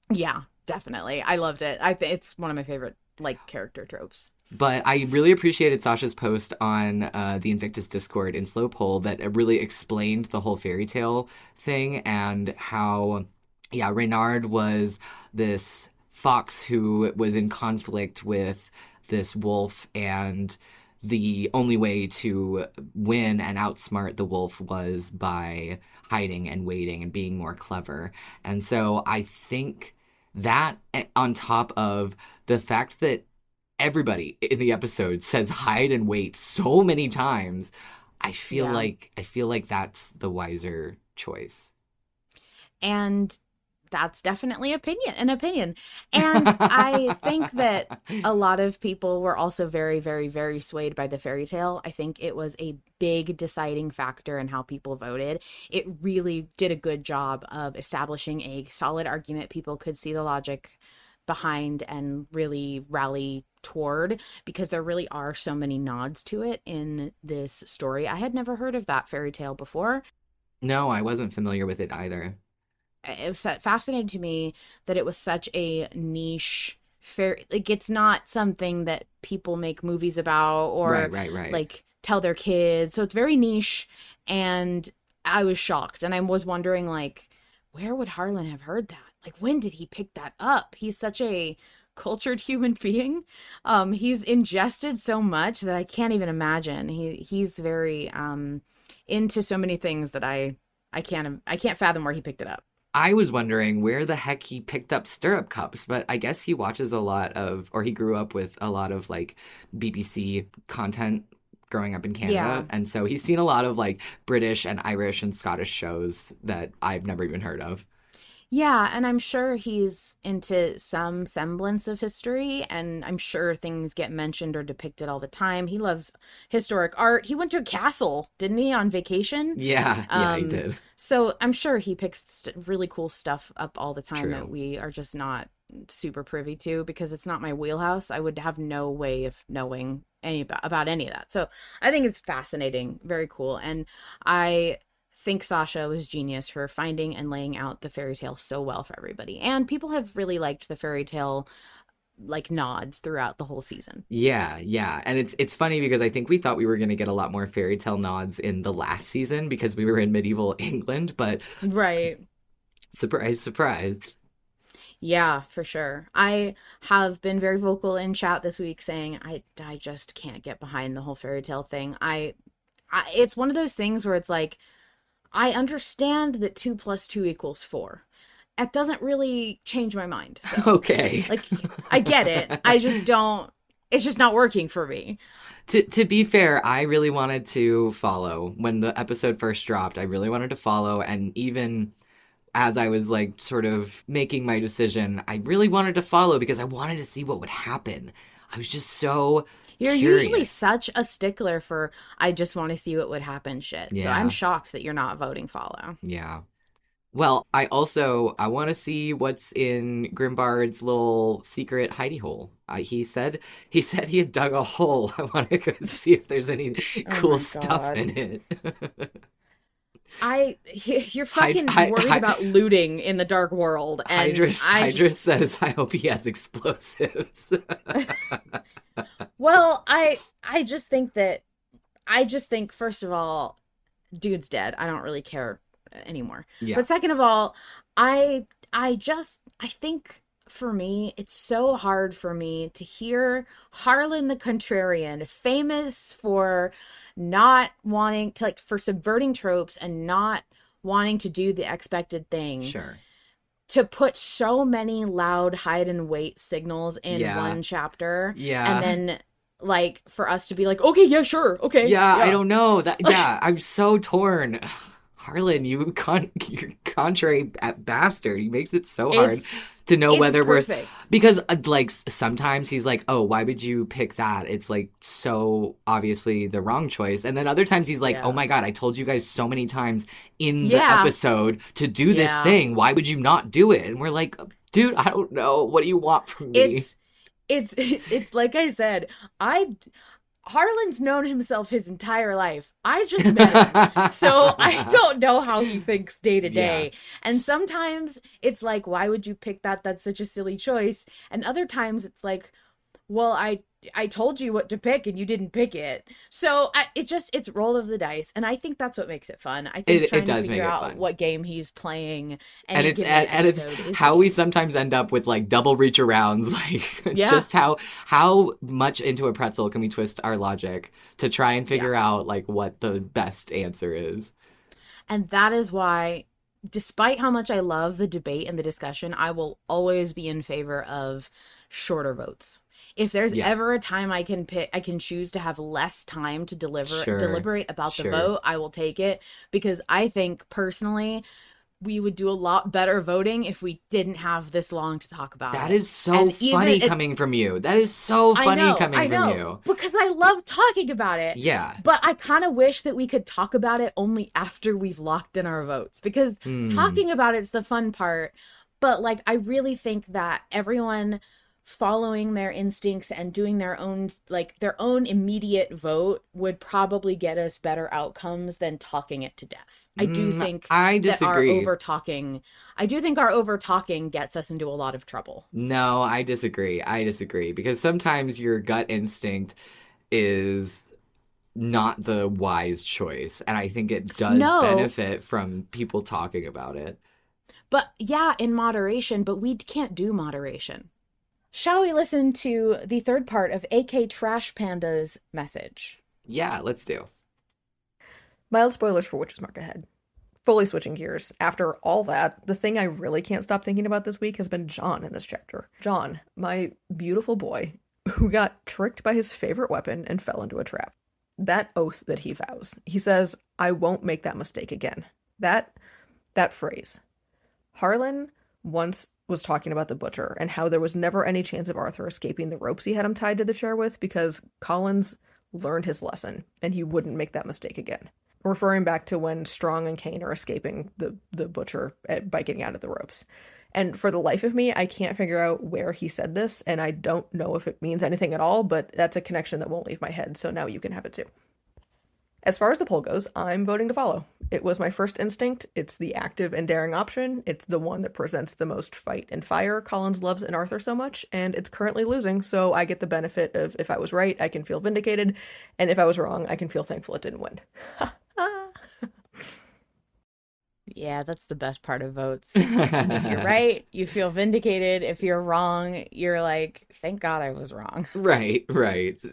Yeah, definitely. I loved it. I think it's one of my favorite like character tropes. But I really appreciated Sasha's post on the Invictus Discord in Slow Poll that really explained the whole fairy tale thing and how, Reynard was this fox who was in conflict with this wolf, and the only way to win and outsmart the wolf was by hiding and waiting and being more clever. And so I think that, on top of the fact that everybody in the episode says hide and wait so many times, I feel like that's the wiser choice. And that's definitely an opinion. And I think that a lot of people were also very, very, very swayed by the fairy tale. I think it was a big deciding factor in how people voted. It really did a good job of establishing a solid argument people could see the logic behind and really rally toward, because there really are so many nods to it in this story. I had never heard of that fairy tale before. No, I wasn't familiar with it either. It was fascinating to me that it was such a niche fairy. Like, it's not something that people make movies about or right. like tell their kids. So it's very niche, and I was shocked. And I was wondering, like, where would Harlan have heard that? Like, when did he pick that up? He's such a cultured human being. He's ingested so much that I can't even imagine. He's very into so many things that I can't fathom where he picked it up. I was wondering where the heck he picked up stirrup cups, but I guess he watches a lot of, or he grew up with a lot of like BBC content growing up in Canada. And so he's seen a lot of like British and Irish and Scottish shows that I've never even heard of. Yeah, and I'm sure he's into some semblance of history, and I'm sure things get mentioned or depicted all the time. He loves historic art. He went to a castle, didn't he, on vacation? Yeah, he did. So I'm sure he picks really cool stuff up all the time. True. That we are just not super privy to, because it's not my wheelhouse. I would have no way of knowing about any of that. So I think it's fascinating, very cool, and I think Sasha was genius for finding and laying out the fairy tale so well for everybody. And people have really liked the fairy tale like nods throughout the whole season. Yeah. And it's funny because I think we thought we were going to get a lot more fairy tale nods in the last season because we were in medieval England, but right. Surprise. Yeah, for sure. I have been very vocal in chat this week saying I just can't get behind the whole fairy tale thing. It's one of those things where it's like, I understand that 2 + 2 = 4. It doesn't really change my mind, though. Okay. Like, I get it. I just don't. It's just not working for me. To be fair, I really wanted to follow. When the episode first dropped, I really wanted to follow. And even as I was like sort of making my decision, I really wanted to follow because I wanted to see what would happen. I was just so You're curious. Usually such a stickler for, I just want to see what would happen shit. Yeah. So I'm shocked that you're not voting follow. Yeah. Well, I want to see what's in Grimbard's little secret hidey hole. He said he had dug a hole. I want to go see if there's any cool stuff in it. You're fucking worried about looting in the dark world. And Hydrus says, I hope he has explosives. Well, I just think, first of all, dude's dead. I don't really care anymore. Yeah. But second of all, I think for me, it's so hard for me to hear Harlan the Contrarian, famous for not wanting to, like, for subverting tropes and not wanting to do the expected thing. Sure. To put so many loud hide and wait signals in Yeah. one chapter. Yeah. And then, like, for us to be like, okay, yeah, sure, okay. Yeah, I don't know. Yeah, I'm so torn. Harlan, you're contrary bastard. He makes it so hard to know whether perfect. because like sometimes he's like, oh, why would you pick that? It's like so obviously the wrong choice. And then other times he's like, oh my God, I told you guys so many times in the episode to do this thing. Why would you not do it? And we're like, dude, I don't know. What do you want from me? It's like I said, Harlan's known himself his entire life. I just met him. So I don't know how he thinks day to day. And sometimes it's like, why would you pick that? That's such a silly choice. And other times it's like, well, I told you what to pick and you didn't pick it. So it's roll of the dice. And I think that's what makes it fun. I think trying to figure out what game he's playing and it's how we sometimes end up with like double reach arounds, like just how much into a pretzel can we twist our logic to try and figure out like what the best answer is. And that is why, despite how much I love the debate and the discussion, I will always be in favor of shorter votes. If there's ever a time I can choose to have less time to deliberate about the vote, I will take it, because I think personally we would do a lot better voting if we didn't have this long to talk about. That is so funny coming from you. That is so funny coming from you. Because I love talking about it. Yeah. But I kind of wish that we could talk about it only after we've locked in our votes, because talking about it's the fun part. But like, I really think that everyone following their instincts and doing their own immediate vote would probably get us better outcomes than talking it to death. I do think I disagree. That our over talking gets us into a lot of trouble. No, I disagree. Because sometimes your gut instinct is not the wise choice, and I think it does benefit from people talking about it. But yeah, in moderation, but we can't do moderation. Shall we listen to the third part of AK Trash Panda's message? Yeah, let's do. Mild spoilers for Witch's Mark ahead. Fully switching gears. After all that, the thing I really can't stop thinking about this week has been John in this chapter. John, my beautiful boy, who got tricked by his favorite weapon and fell into a trap. That oath that he vows. He says, I won't make that mistake again. That phrase. Harlan once was talking about the butcher and how there was never any chance of Arthur escaping the ropes he had him tied to the chair with, because Collins learned his lesson and he wouldn't make that mistake again. Referring back to when Strong and Kane are escaping the butcher by getting out of the ropes. And for the life of me, I can't figure out where he said this, and I don't know if it means anything at all, but that's a connection that won't leave my head, so now you can have it too. As far as the poll goes, I'm voting to follow. It was my first instinct. It's the active and daring option. It's the one that presents the most fight and fire Collins loves in Arthur so much, and it's currently losing, so I get the benefit of, if I was right, I can feel vindicated, and if I was wrong, I can feel thankful it didn't win. Yeah, that's the best part of votes. If you're right, you feel vindicated. If you're wrong, you're like, thank God I was wrong. Right.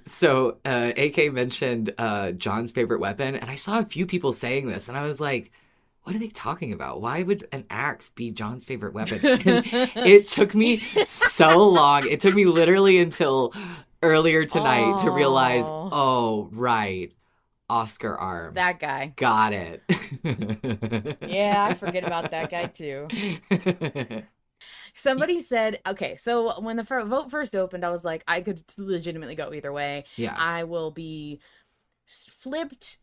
So AK mentioned John's favorite weapon, and I saw a few people saying this, and I was like, what are they talking about? Why would an axe be John's favorite weapon? And it took me so long. It took me literally until earlier tonight to realize, oh, right. Oscar arms. That guy. Got it. Yeah, I forget about that guy too. Somebody said, okay, so when the vote first opened, I was like, I could legitimately go either way. Yeah. I will be flipped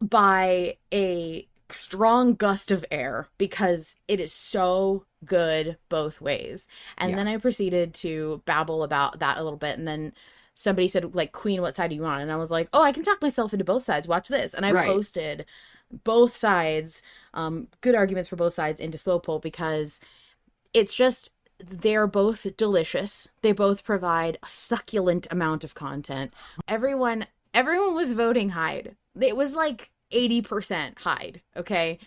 by a strong gust of air because it is so good both ways. And then I proceeded to babble about that a little bit, and then somebody said, like, Queen, what side are you on? And I was like, oh, I can talk myself into both sides. Watch this. And I posted both sides, good arguments for both sides, into Slow Poll, because it's just, they're both delicious. They both provide a succulent amount of content. Everyone was voting Hyde. It was like 80% Hyde, okay?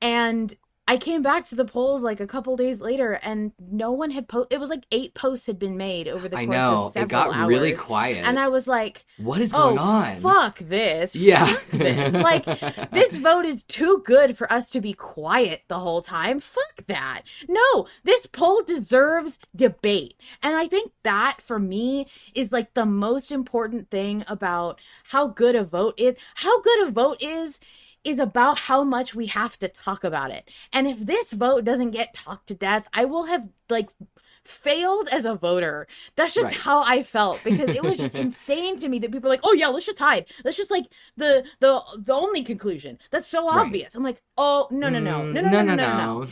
And I came back to the polls like a couple days later, and no one had it was like 8 posts had been made over the I course know. of several It got hours. really quiet. And I was like, what is oh, going on? fuck this. Yeah. Fuck this. Like, this vote is too good for us to be quiet the whole time. Fuck that. No, this poll deserves debate. And I think that, for me, is like the most important thing about how good a vote is. How good a vote is about how much we have to talk about it. And if this vote doesn't get talked to death, I will have like failed as a voter. That's just how I felt, because it was just insane to me that people are like, oh yeah, let's just hide. Let's just like the only conclusion. That's so obvious. I'm like, oh no.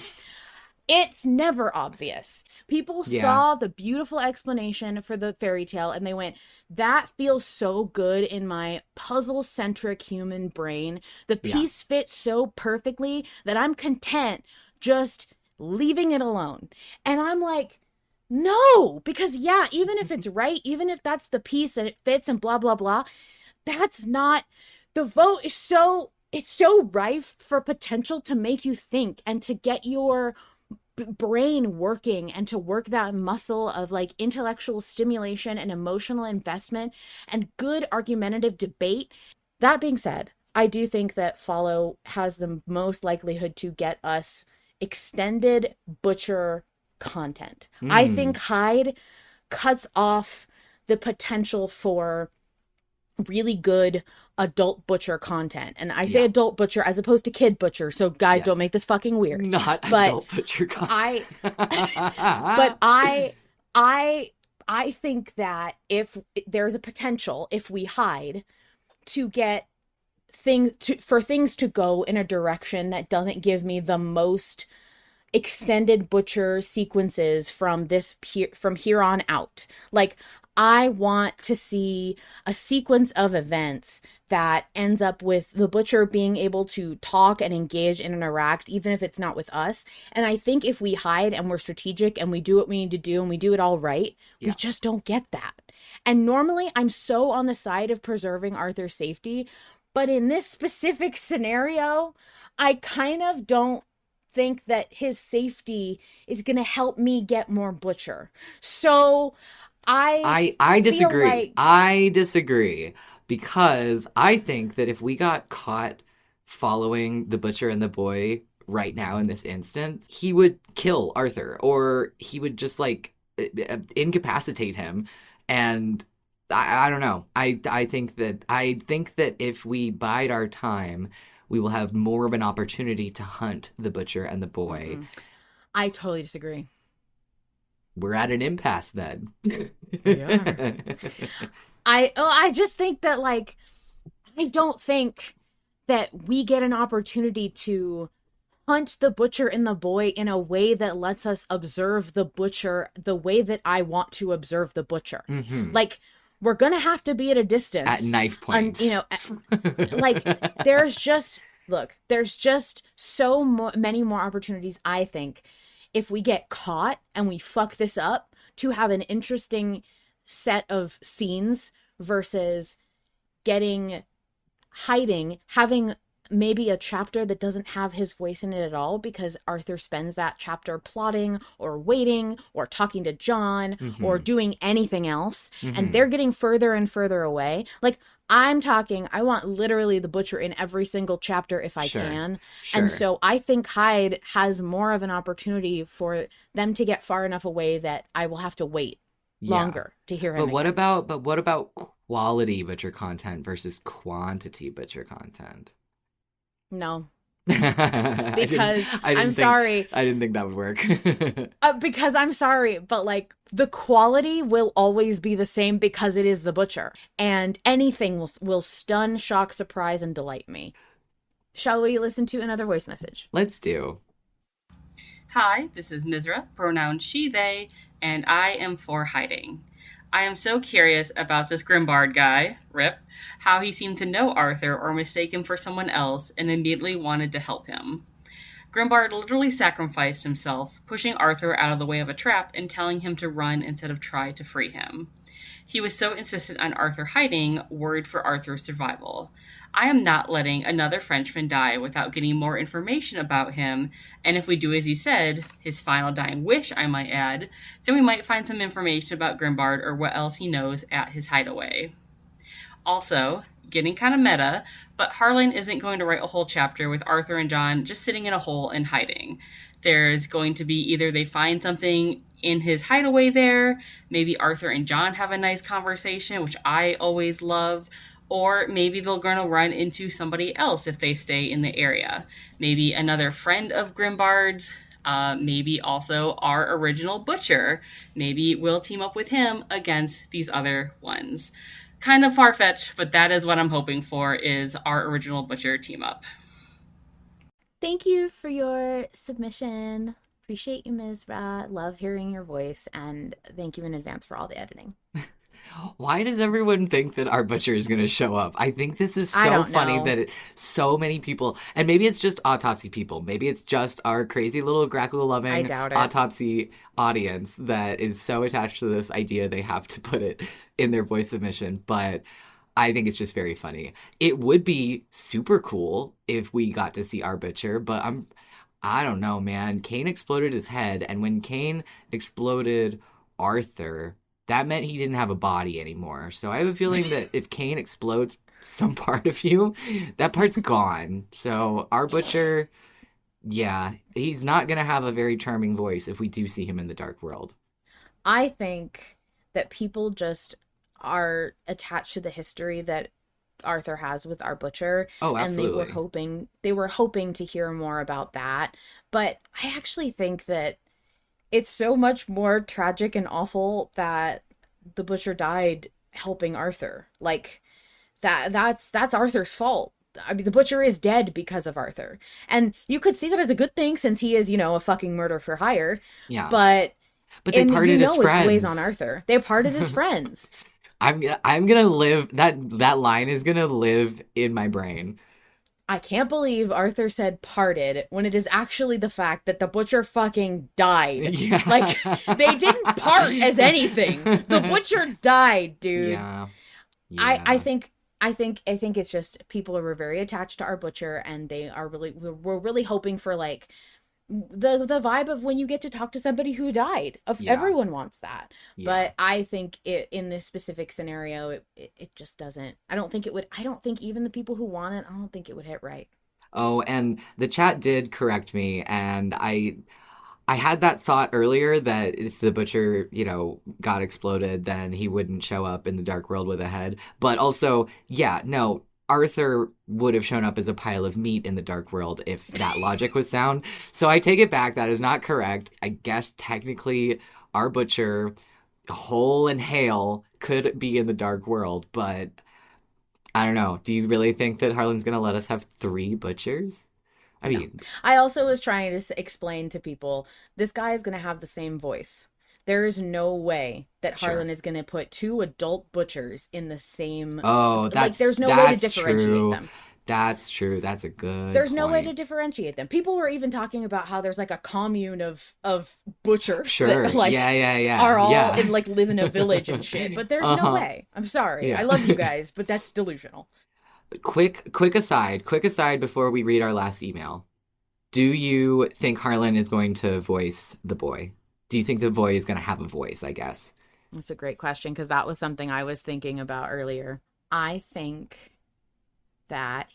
It's never obvious. People saw the beautiful explanation for the fairy tale and they went, that feels so good in my puzzle-centric human brain. The piece fits so perfectly that I'm content just leaving it alone. And I'm like, no, because even if it's right, even if that's the piece and it fits and blah, blah, blah, that's not, the vote is so, it's so rife for potential to make you think and to get your brain working and to work that muscle of like intellectual stimulation and emotional investment and good argumentative debate. That being said, I do think that Follow has the most likelihood to get us extended Butcher content. I think Hide cuts off the potential for really good adult Butcher content. And I say adult Butcher as opposed to kid Butcher, so guys, don't make this fucking weird. Not adult Butcher content. I think that if there's a potential, if we Hide, to get for things to go in a direction that doesn't give me the most extended Butcher sequences from here on out. Like, I want to see a sequence of events that ends up with the Butcher being able to talk and engage and interact, even if it's not with us. And I think if we Hide and we're strategic and we do what we need to do and we do it all right, we just don't get that. And normally I'm so on the side of preserving Arthur's safety, but in this specific scenario, I kind of don't think that his safety is going to help me get more Butcher. So I disagree. Like... I disagree, because I think that if we got caught following the Butcher and the boy right now in this instant, he would kill Arthur, or he would just like incapacitate him. And I don't know. I think that if we bide our time, we will have more of an opportunity to hunt the Butcher and the boy. Mm-hmm. I totally disagree. We're at an impasse then. We are. I just think that, like, I don't think that we get an opportunity to hunt the Butcher and the boy in a way that lets us observe the Butcher the way that I want to observe the Butcher. Mm-hmm. Like, we're going to have to be at a distance. At knife point. Like, there's just so many more opportunities, I think, if we get caught and we fuck this up, to have an interesting set of scenes versus having maybe a chapter that doesn't have his voice in it at all, because Arthur spends that chapter plotting or waiting or talking to John or doing anything else, and they're getting further and further away. Like, I want literally the Butcher in every single chapter if I can. Sure. And so I think Hide has more of an opportunity for them to get far enough away that I will have to wait longer to hear him. But what about quality Butcher content versus quantity Butcher content? No. Because I'm sorry. I didn't think that would work. Because I'm sorry, but like, the quality will always be the same because it is the Butcher, and anything will stun, shock, surprise, and delight me. Shall we listen to another voice message? Let's do. Hi, this is Misraa, pronoun she, they, and I am for hiding. I am so curious about this Grimbard guy, Rip, how he seemed to know Arthur or mistake him for someone else and immediately wanted to help him. Grimbard literally sacrificed himself, pushing Arthur out of the way of a trap and telling him to run instead of try to free him. He was so insistent on Arthur hiding, worried for Arthur's survival. I am not letting another Frenchman die without getting more information about him, and if we do as he said, his final dying wish, I might add, then we might find some information about Grimbard or what else he knows at his hideaway. Also, getting kind of meta, but Harlan isn't going to write a whole chapter with Arthur and John just sitting in a hole and hiding. There's going to be either they find something in his hideaway there, maybe Arthur and John have a nice conversation, which I always love, or maybe they're going to run into somebody else if they stay in the area. Maybe another friend of Grimbard's, maybe also our original Butcher. Maybe we'll team up with him against these other ones. Kind of far-fetched, but that is what I'm hoping for, is our original Butcher team up. Thank you for your submission. Appreciate you, Misraa. Love hearing your voice, and thank you in advance for all the editing. Why does everyone think that our Butcher is going to show up? I think this is so funny that so many people, and maybe it's just Autopsy people, maybe it's just our crazy little Grackle-loving Autopsy audience that is so attached to this idea they have to put it in their voice submission, but I think it's just very funny. It would be super cool if we got to see our Butcher, but I don't know, man. Cain exploded his head, and when Cain exploded Arthur, that meant he didn't have a body anymore. So I have a feeling that if Cain explodes some part of you, that part's gone. So our Butcher, yeah, he's not going to have a very charming voice if we do see him in the Dark World. I think that people just are attached to the history that Arthur has with our Butcher. Oh, absolutely. And they were hoping to hear more about that. But I actually think that it's so much more tragic and awful that the Butcher died helping Arthur. Like, that's Arthur's fault. I mean, the Butcher is dead because of Arthur. And you could see that as a good thing since he is, a fucking murder for hire. Yeah. But they parted as friends. It weighs on Arthur. They parted as friends. I'm gonna live, that line is gonna live in my brain. I can't believe Arthur said parted when it is actually the fact that the Butcher fucking died. Yeah. Like, they didn't part as anything. The Butcher died, dude. Yeah. I think it's just people were very attached to our Butcher, and we're really hoping for like the vibe of when you get to talk to somebody who died. Everyone wants that. Yeah. But I think in this specific scenario, it just doesn't. I don't think even the people who want it, I don't think it would hit right. Oh, and the chat did correct me, and I had that thought earlier that if the Butcher, got exploded, then he wouldn't show up in the Dark World with a head. But also, yeah, no, Arthur would have shown up as a pile of meat in the Dark World if that logic was sound. So I take it back. That is not correct. I guess technically our Butcher, whole and hale, could be in the Dark World. But I don't know. Do you really think that Harlan's going to let us have 3 Butchers? I mean... No. I also was trying to explain to people, this guy is going to have the same voice. There is no way that Harlan is going to put 2 adult Butchers in the same... Oh, there's no way to differentiate them. That's true. That's a good There's no point. way to differentiate them. People were even talking about how there's like a commune of Butchers sure. that are all in live in a village and shit. But there's no way. I'm sorry. I love you guys, but that's delusional. Quick aside before we read our last email. Do you think Harlan is going to voice the boy? Do you think the boy is going to have a voice, I guess? That's a great question, because that was something I was thinking about earlier. I think that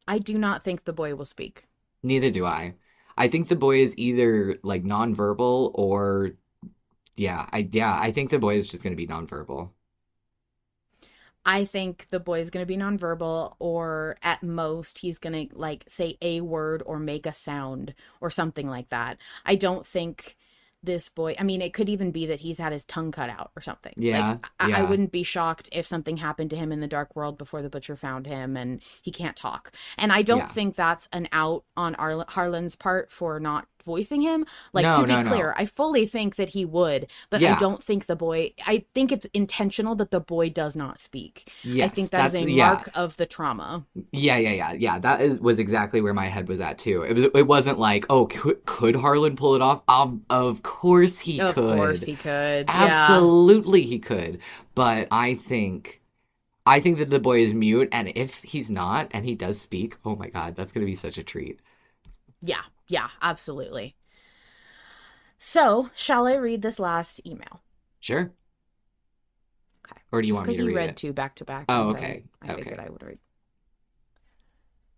I do not think the boy will speak. Neither do I. I think the boy is either like nonverbal or I think the boy is just going to be nonverbal. I think the boy is going to be nonverbal, or at most he's going to like say a word or make a sound or something like that. I don't think this boy, I mean, it could even be that he's had his tongue cut out or something. Yeah. I wouldn't be shocked if something happened to him in the Dark World before the Butcher found him and he can't talk. And I don't think that's an out on Harlan's part for not voicing him. Like, No, to be no, clear, no. I fully think that he would, but I Yeah. don't think I think it's intentional that the boy does not speak. I Yes, think that is that's a yeah. mark of the trauma. Yeah. Was exactly where my head was at too. It wasn't like, oh, could Harlan pull it off? Of course he Of could. course he could. Yeah. Absolutely he could. But I think that the boy is mute, and if he's not and he does speak, oh my God, that's gonna be such a treat. Yeah, absolutely. So, shall I read this last email? Sure. Okay. Or do you want me to Because read you read it? two back to back. Oh, so okay. I figured Okay. I would read.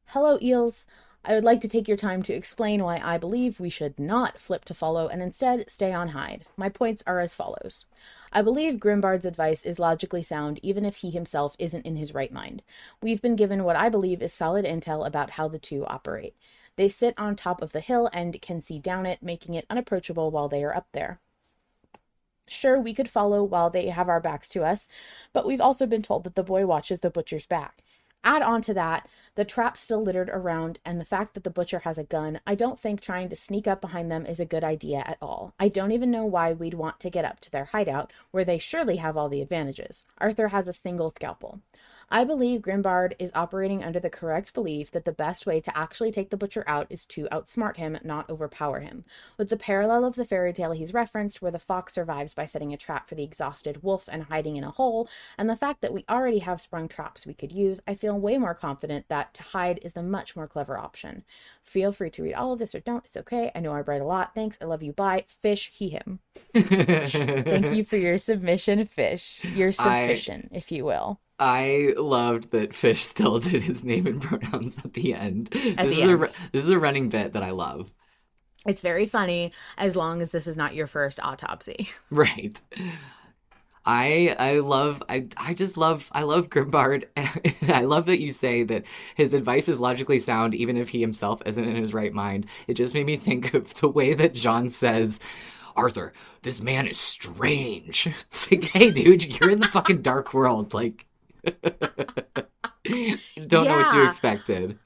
Hello, Eels. I would like to take your time to explain why I believe we should not flip to follow and instead stay on hide. My points are as follows. I believe Grimbard's advice is logically sound even if he himself isn't in his right mind. We've been given what I believe is solid intel about how the two operate. They sit on top of the hill and can see down it, making it unapproachable while they are up there. Sure, we could follow while they have our backs to us, but we've also been told that the boy watches the butcher's back. Add on to that, the traps still littered around, and the fact that the butcher has a gun. I don't think trying to sneak up behind them is a good idea at all. I don't even know why we'd want to get up to their hideout, where they surely have all the advantages. Arthur has a single scalpel. I believe Grimbard is operating under the correct belief that the best way to actually take the butcher out is to outsmart him, not overpower him. With the parallel of the fairy tale he's referenced, where the fox survives by setting a trap for the exhausted wolf and hiding in a hole, and the fact that we already have sprung traps we could use, I feel way more confident that to hide is the much more clever option. Feel free to read all of this or don't. It's okay. I know I read a lot. Thanks. I love you. Bye. Fish, he, him. Thank you for your submission, Fish. Your submission, if you will. I loved that Fish still did his name and pronouns at the end. This is a running bit that I love. It's very funny, as long as this is not your first autopsy. Right. I love Grimbard. I love that you say that his advice is logically sound even if he himself isn't in his right mind. It just made me think of the way that John says, Arthur, this man is strange. It's like, hey dude, you're in the fucking dark world. Like, don't know what you expected.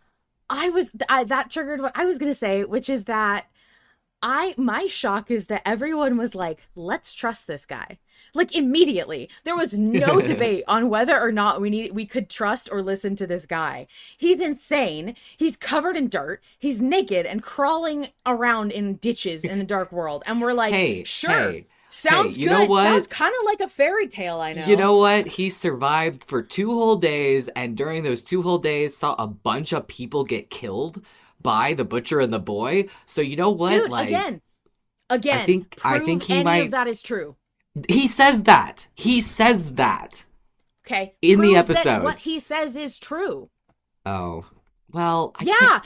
That triggered what I was going to say, which is that my shock is that everyone was like, let's trust this guy. Like, immediately. There was no debate on whether or not we could trust or listen to this guy. He's insane. He's covered in dirt. He's naked and crawling around in ditches in the dark world. And we're like, sure. Sounds good. Know what? Sounds kind of like a fairy tale, I know. You know what? He survived for 2 whole days, and during those 2 whole days saw a bunch of people get killed by the butcher and the boy. So you know what? Dude, like, again, I think he might. Of that is true. He says that. Okay. In the Prove episode. that what he says is true. Oh. Well,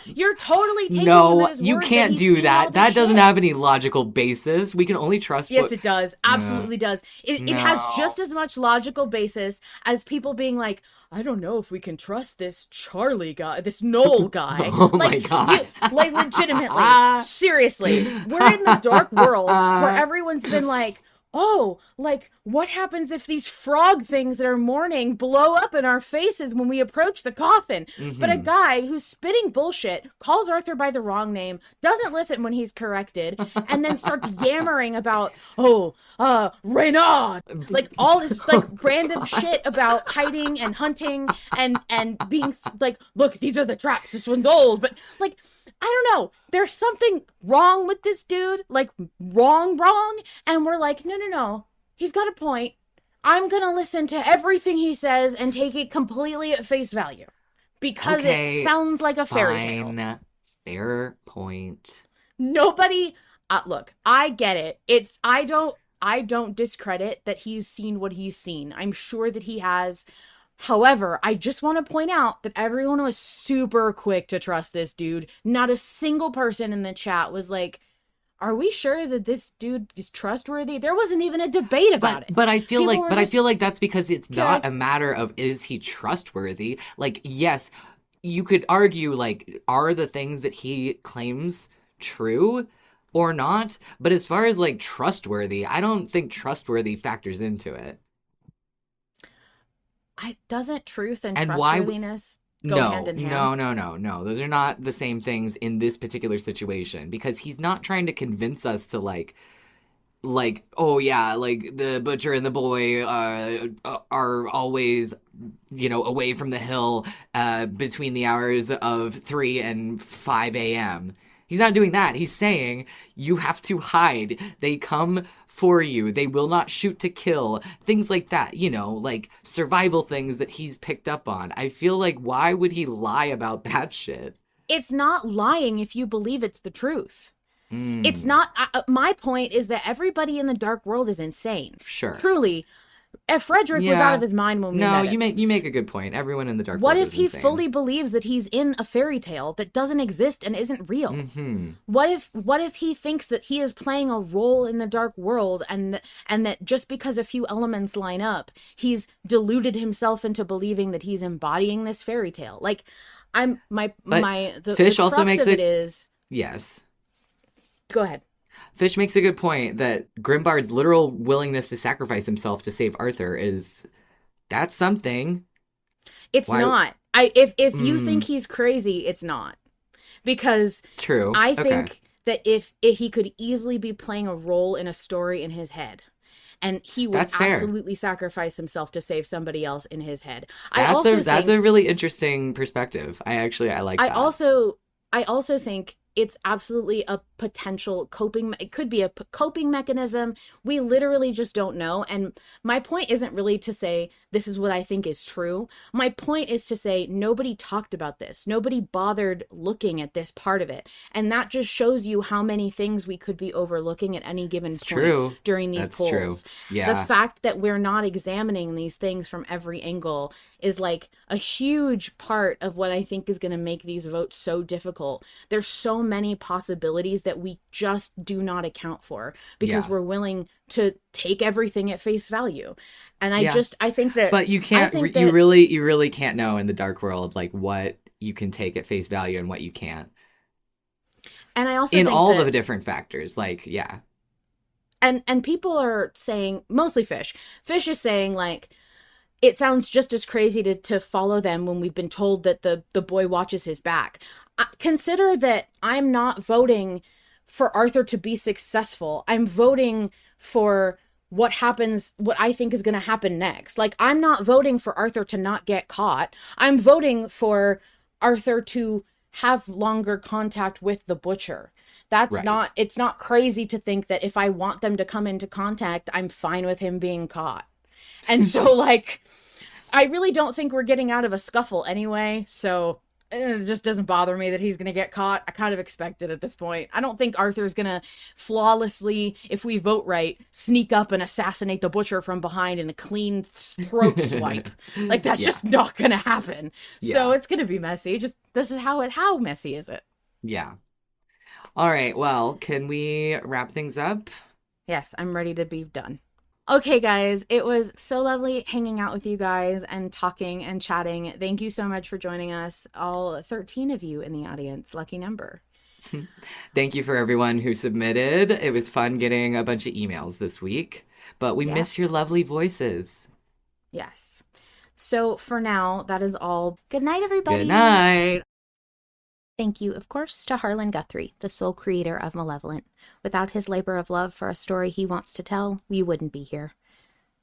you're totally taking him at his word. You can't do that. That doesn't have any logical basis. We can only trust Yes, it does. Absolutely does. It has just as much logical basis as people being like, I don't know if we can trust this Charlie guy, this Noel guy. Oh my God. Like, legitimately. Seriously. We're in the dark world where everyone's been like, oh, like, what happens if these frog things that are mourning blow up in our faces when we approach the coffin? Mm-hmm. But a guy who's spitting bullshit, calls Arthur by the wrong name, doesn't listen when he's corrected, and then starts yammering about, Reynard! Like, all this, like, random shit about hiding and hunting and being, like, look, these are the traps, this one's old, but, like, I don't know. There's something wrong with this dude, like wrong. And we're like, no. He's got a point. I'm going to listen to everything he says and take it completely at face value because it sounds like a fairy tale. Fair point. Nobody, look, I get it. I don't discredit that he's seen what he's seen. I'm sure that he has. However, I just want to point out that everyone was super quick to trust this dude. Not a single person in the chat was like, are we sure that this dude is trustworthy? There wasn't even a debate about it. But I feel like that's because it's not a matter of is he trustworthy? Like, yes, you could argue, like, are the things that he claims true or not? But as far as, like, trustworthy, I don't think trustworthy factors into it. Doesn't truth and trustworthiness go hand in hand? No. Those are not the same things in this particular situation, because he's not trying to convince us to oh yeah, like the butcher and the boy are always, away from the hill between the hours of 3 and 5 a.m. He's not doing that. He's saying you have to hide. They come for you. They will not shoot to kill. Things like that, like survival things that he's picked up on. I feel like, why would he lie about that shit? It's not lying if you believe it's the truth. It's not. My point is that everybody in the dark world is insane. Sure. Truly. If Frederick was out of his mind when we met him. No, you make a good point. Everyone in the dark what world if he insane. fully believes that he's in a fairy tale that doesn't exist and isn't real? Mm-hmm. What if he thinks that he is playing a role in the dark world, and that just because a few elements line up, he's deluded himself into believing that he's embodying this fairy tale? Like, Fish also makes it is. Yes. Go ahead. Fish makes a good point that Grimbard's literal willingness to sacrifice himself to save Arthur that's something. It's not. If you think he's crazy, it's not. Because true. I think that if he could easily be playing a role in a story in his head, and he would absolutely sacrifice himself to save somebody else in his head. That's a really interesting perspective. I like that. I also think it's absolutely a potential it could be a coping mechanism. We literally just don't know. And my point isn't really to say this is what I think is true. My point is to say nobody talked about this. Nobody bothered looking at this part of it. And that just shows you how many things we could be overlooking at any given point during these polls. True. Yeah. The fact that we're not examining these things from every angle is like a huge part of what I think is going to make these votes so difficult. There's so many possibilities that we just do not account for because we're willing to take everything at face value. And I think that, but you can't, you really can't know in the dark world, like what you can take at face value and what you can't. And I also in think all the different factors, and people are saying, mostly Fish is saying, like, it sounds just as crazy to follow them when we've been told that the boy watches his back. Consider that I'm not voting for Arthur to be successful. I'm voting for what I think is going to happen next. Like, I'm not voting for Arthur to not get caught. I'm voting for Arthur to have longer contact with the butcher. It's not crazy to think that if I want them to come into contact, I'm fine with him being caught. And so, like, I really don't think we're getting out of a scuffle anyway, so it just doesn't bother me that he's going to get caught. I kind of expect it at this point. I don't think Arthur's going to flawlessly, if we vote right, sneak up and assassinate the butcher from behind in a clean throat swipe. Like, that's just not going to happen. Yeah. So it's going to be messy. Just, this is how messy is it? Yeah. All right, well, can we wrap things up? Yes, I'm ready to be done. Okay, guys, it was so lovely hanging out with you guys and talking and chatting. Thank you so much for joining us, all 13 of you in the audience. Lucky number. Thank you for everyone who submitted. It was fun getting a bunch of emails this week, but we miss your lovely voices. Yes. So for now, that is all. Good night, everybody. Good night. Thank you, of course, to Harlan Guthrie, the sole creator of Malevolent. Without his labor of love for a story he wants to tell, we wouldn't be here.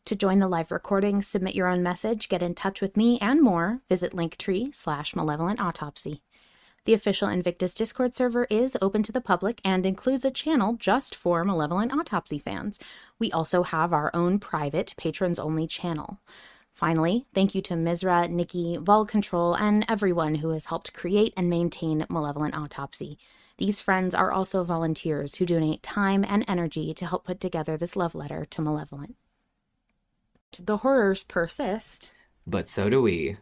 To join the live recording, submit your own message, get in touch with me, and more, visit linktree/Malevolent Autopsy. The official Invictus Discord server is open to the public and includes a channel just for Malevolent Autopsy fans. We also have our own private, patrons-only channel. Finally, thank you to Misraa, Nikki, Vol Control, and everyone who has helped create and maintain Malevolent Autopsy. These friends are also volunteers who donate time and energy to help put together this love letter to Malevolent. The horrors persist. But so do we.